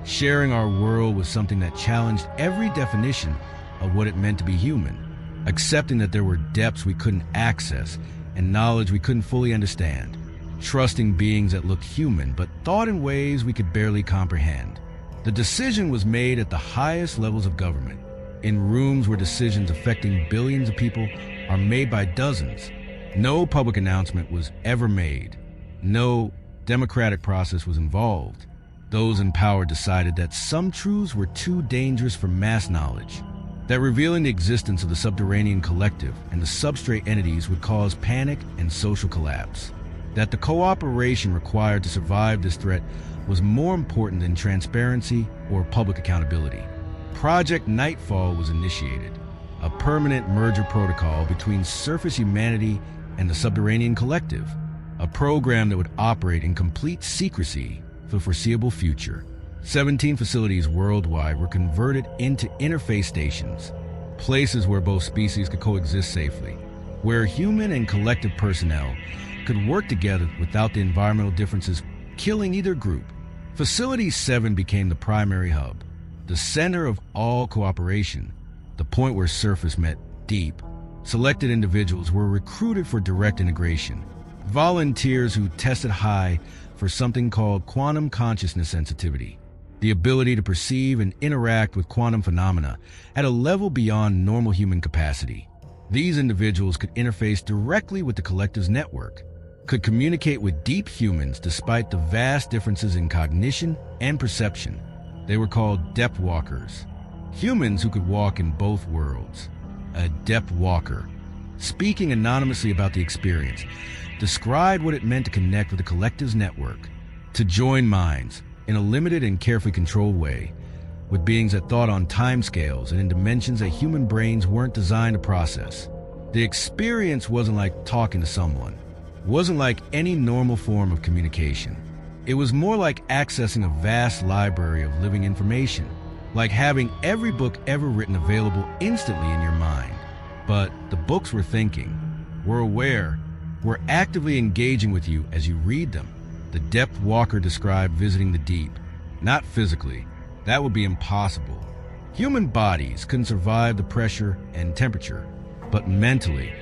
sharing our world with something that challenged every definition of what it meant to be human, accepting that there were depths we couldn't access and knowledge we couldn't fully understand, trusting beings that looked human but thought in ways we could barely comprehend. The decision was made at the highest levels of government, in rooms where decisions affecting billions of people are made by dozens. No public announcement was ever made. No democratic process was involved. Those in power decided that some truths were too dangerous for mass knowledge, that revealing the existence of the subterranean collective and the substrate entities would cause panic and social collapse, that the cooperation required to survive this threat was more important than transparency or public accountability. Project Nightfall was initiated, a permanent merger protocol between surface humanity and the subterranean collective, a program that would operate in complete secrecy for the foreseeable future. 17 facilities worldwide were converted into interface stations, places where both species could coexist safely, where human and collective personnel could work together without the environmental differences killing either group. Facility 7 became the primary hub, the center of all cooperation, the point where surface met deep. Selected individuals were recruited for direct integration, volunteers who tested high for something called quantum consciousness sensitivity, the ability to perceive and interact with quantum phenomena at a level beyond normal human capacity. These individuals could interface directly with the collective's network, could communicate with deep humans despite the vast differences in cognition and perception. They were called depth walkers, humans who could walk in both worlds. A depth walker, speaking anonymously about the experience, described what it meant to connect with the collective's network, to join minds in a limited and carefully controlled way with beings that thought on timescales and in dimensions that human brains weren't designed to process. The experience wasn't like talking to someone, wasn't like any normal form of communication. It was more like accessing a vast library of living information, like having every book ever written available instantly in your mind. But the books were thinking, were aware, were actively engaging with you as you read them. The depth walker described visiting the deep, not physically. That would be impossible. Human bodies couldn't survive the pressure and temperature, but mentally,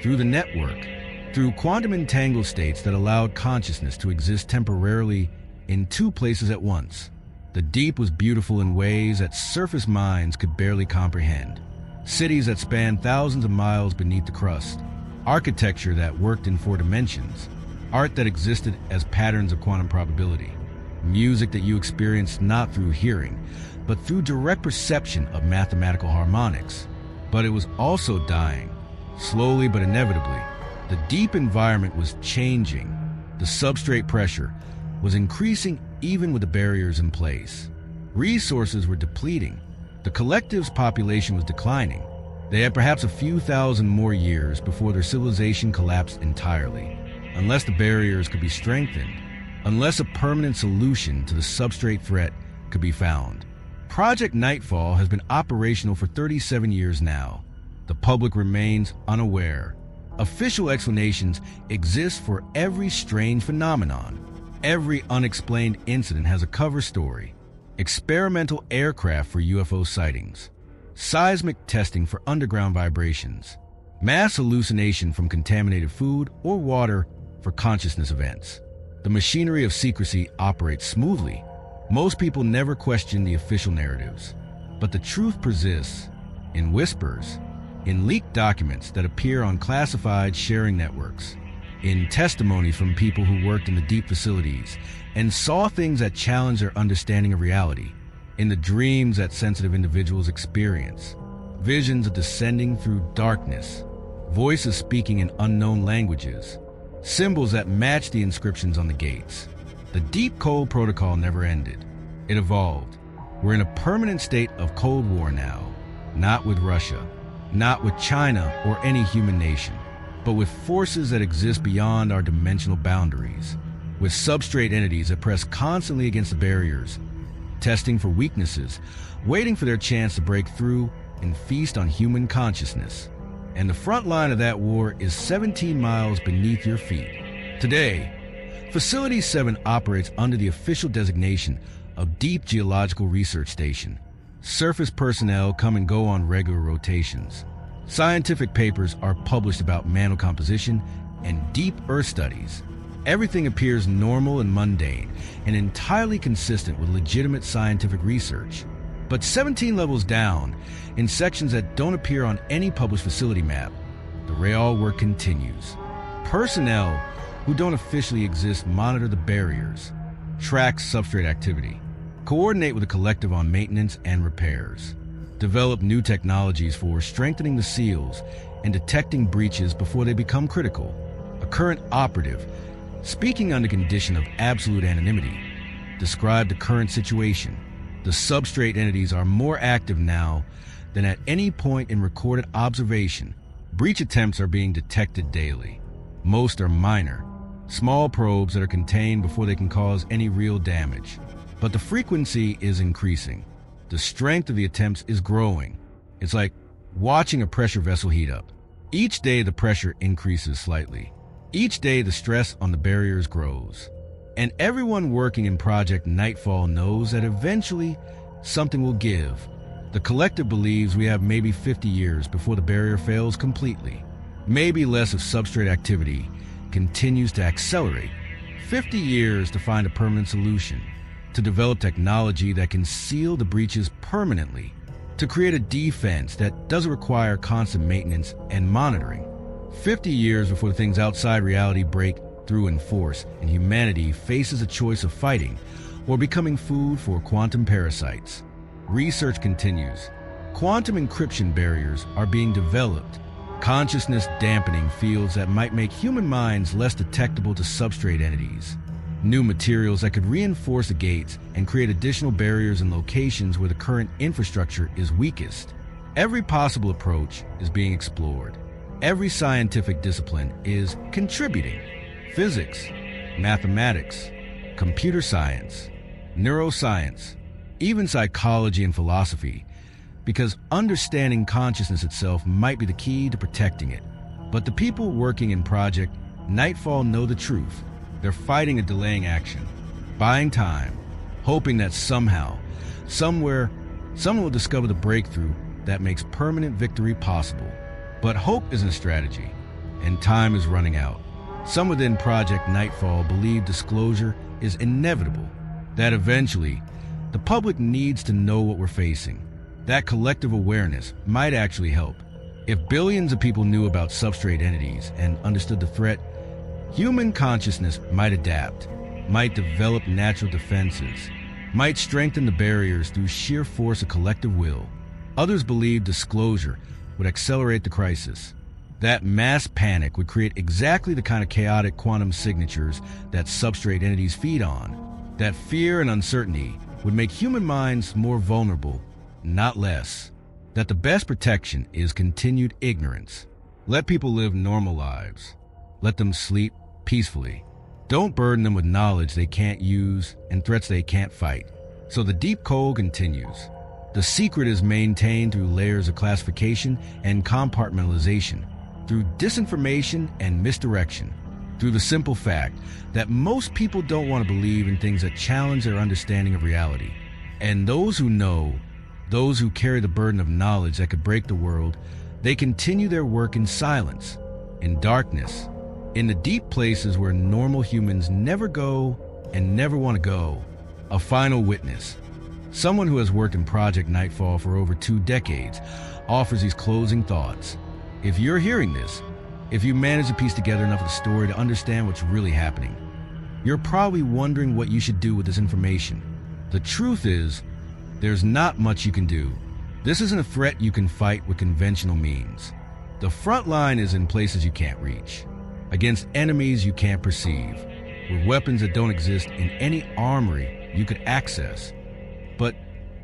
through the network, through quantum entangled states that allowed consciousness to exist temporarily in two places at once. The deep was beautiful in ways that surface minds could barely comprehend. Cities that spanned thousands of miles beneath the crust, architecture that worked in 4 dimensions, art that existed as patterns of quantum probability, music that you experienced not through hearing, but through direct perception of mathematical harmonics. But it was also dying, slowly but inevitably. The deep environment was changing. The substrate pressure was increasing even with the barriers in place. Resources were depleting. The collective's population was declining. They had perhaps a few thousand more years before their civilization collapsed entirely, unless the barriers could be strengthened, unless a permanent solution to the substrate threat could be found. Project Nightfall has been operational for 37 years now. The public remains unaware. Official explanations exist for every strange phenomenon. Every unexplained incident has a cover story. Experimental aircraft for UFO sightings. Seismic testing for underground vibrations. Mass hallucination from contaminated food or water for consciousness events. The machinery of secrecy operates smoothly. Most people never question the official narratives. But the truth persists in whispers, in leaked documents that appear on classified sharing networks, in testimony from people who worked in the deep facilities and saw things that challenge their understanding of reality, in the dreams that sensitive individuals experience, visions of descending through darkness, voices speaking in unknown languages, symbols that match the inscriptions on the gates. The deep cold protocol never ended. It evolved. We're in a permanent state of Cold War now, not with Russia, not with China or any human nation, but with forces that exist beyond our dimensional boundaries, with substrate entities that press constantly against the barriers, testing for weaknesses, waiting for their chance to break through and feast on human consciousness. And the front line of that war is 17 miles beneath your feet. Today, Facility 7 operates under the official designation of Deep Geological Research Station. Surface personnel come and go on regular rotations. Scientific papers are published about mantle composition and deep Earth studies. Everything appears normal and mundane and entirely consistent with legitimate scientific research. But 17 levels down, in sections that don't appear on any published facility map, the real work continues. Personnel who don't officially exist monitor the barriers, track substrate activity, coordinate with the collective on maintenance and repairs, develop new technologies for strengthening the seals and detecting breaches before they become critical. A current operative, speaking under condition of absolute anonymity, described the current situation. The substrate entities are more active now than at any point in recorded observation. Breach attempts are being detected daily. Most are minor, small probes that are contained before they can cause any real damage. But the frequency is increasing. The strength of the attempts is growing. It's like watching a pressure vessel heat up. Each day the pressure increases slightly. Each day the stress on the barriers grows. And everyone working in Project Nightfall knows that eventually something will give. The collective believes we have maybe 50 years before the barrier fails completely. Maybe less of substrate activity continues to accelerate. 50 years to find a permanent solution, to develop technology that can seal the breaches permanently, to create a defense that doesn't require constant maintenance and monitoring. 50 years before the things outside reality break through in force and humanity faces a choice of fighting or becoming food for quantum parasites. Research continues. Quantum encryption barriers are being developed. consciousness dampening fields that might make human minds less detectable to substrate entities, new materials that could reinforce the gates and create additional barriers in locations where the current infrastructure is weakest. Every possible approach is being explored. Every scientific discipline is contributing. Physics, mathematics, computer science, neuroscience, even psychology and philosophy, because understanding consciousness itself might be the key to protecting it. But the people working in Project Nightfall know the truth. They're fighting a delaying action, buying time, hoping that somehow, somewhere, someone will discover the breakthrough that makes permanent victory possible. But hope isn't a strategy, and time is running out. Some within Project Nightfall believe disclosure is inevitable, that eventually the public needs to know what we're facing. That collective awareness might actually help. If billions of people knew about substrate entities and understood the threat, human consciousness might adapt, might develop natural defenses, might strengthen the barriers through sheer force of collective will. Others believe disclosure would accelerate the crisis. That mass panic would create exactly the kind of chaotic quantum signatures that substrate entities feed on. That fear and uncertainty would make human minds more vulnerable, not less. That the best protection is continued ignorance. Let people live normal lives. Let them sleep peacefully. Don't burden them with knowledge they can't use and threats they can't fight. So the deep cold continues. The secret is maintained through layers of classification and compartmentalization, through disinformation and misdirection, through the simple fact that most people don't want to believe in things that challenge their understanding of reality. And those who know, those who carry the burden of knowledge that could break the world, they continue their work in silence, in darkness, in the deep places where normal humans never go and never want to go. A final witness, someone who has worked in Project Nightfall for over 2 decades, offers these closing thoughts. If you're hearing this, if you manage to piece together enough of the story to understand what's really happening, you're probably wondering what you should do with this information. The truth is, there's not much you can do. This isn't a threat you can fight with conventional means. The front line is in places you can't reach, against enemies you can't perceive, with weapons that don't exist in any armory you could access. But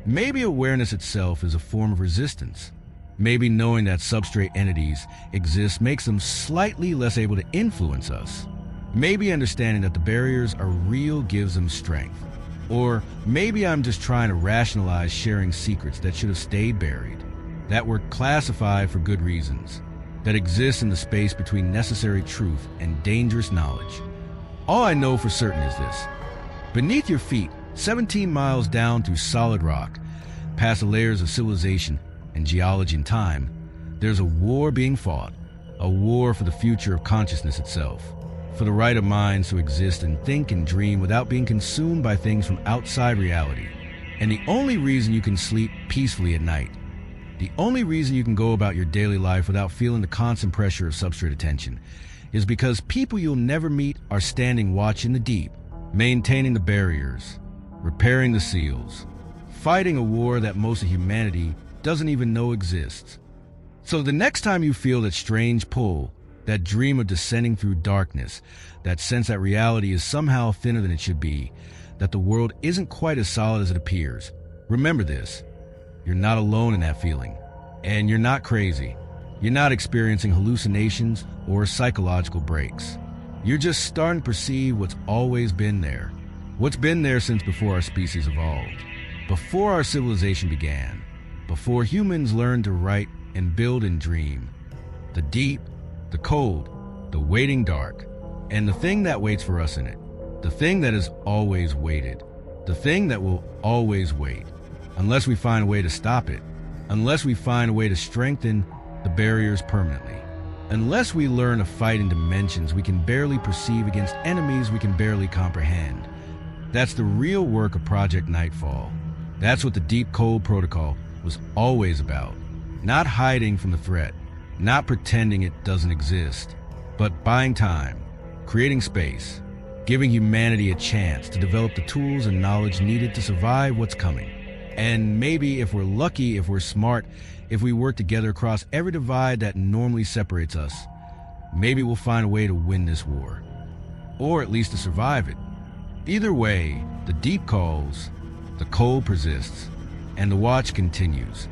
maybe awareness itself is a form of resistance. Maybe knowing that substrate entities exist makes them slightly less able to influence us. Maybe understanding that the barriers are real gives them strength. Or maybe I'm just trying to rationalize sharing secrets that should have stayed buried, that were classified for good reasons, that exist in the space between necessary truth and dangerous knowledge. All I know for certain is this. Beneath your feet, 17 miles down through solid rock, past the layers of civilization and geology and time, there's a war being fought, a war for the future of consciousness itself, for the right of minds to exist and think and dream without being consumed by things from outside reality. And the only reason you can sleep peacefully at night, the only reason you can go about your daily life without feeling the constant pressure of substrate attention, is because people you'll never meet are standing watch in the deep, maintaining the barriers, repairing the seals, fighting a war that most of humanity doesn't even know exists. So the next time you feel that strange pull, that dream of descending through darkness, that sense that reality is somehow thinner than it should be, that the world isn't quite as solid as it appears, remember this. You're not alone in that feeling. And you're not crazy. You're not experiencing hallucinations or psychological breaks. You're just starting to perceive what's always been there. What's been there since before our species evolved. Before our civilization began. Before humans learned to write and build and dream. The deep, the cold, the waiting dark, and the thing that waits for us in it. The thing that has always waited. The thing that will always wait. Unless we find a way to stop it. Unless we find a way to strengthen the barriers permanently. Unless we learn to fight in dimensions we can barely perceive against enemies we can barely comprehend. That's the real work of Project Nightfall. That's what the Deep Cold Protocol was always about. Not hiding from the threat, not pretending it doesn't exist, but buying time, creating space, giving humanity a chance to develop the tools and knowledge needed to survive what's coming. And maybe if we're lucky, if we're smart, if we work together across every divide that normally separates us, maybe we'll find a way to win this war. Or at least to survive it. Either way, the deep calls, the cold persists, and the watch continues.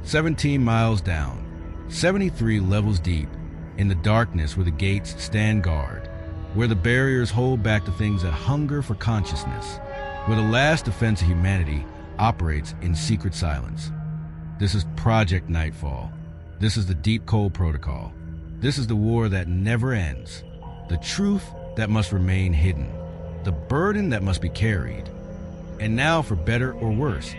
17 miles down, 73 levels deep, in the darkness where the gates stand guard, where the barriers hold back the things that hunger for consciousness, where the last defense of humanity operates in secret silence. This is Project Nightfall. This is the Deep Cold Protocol. This is the war that never ends, the truth that must remain hidden, the burden that must be carried. And now, for better or worse,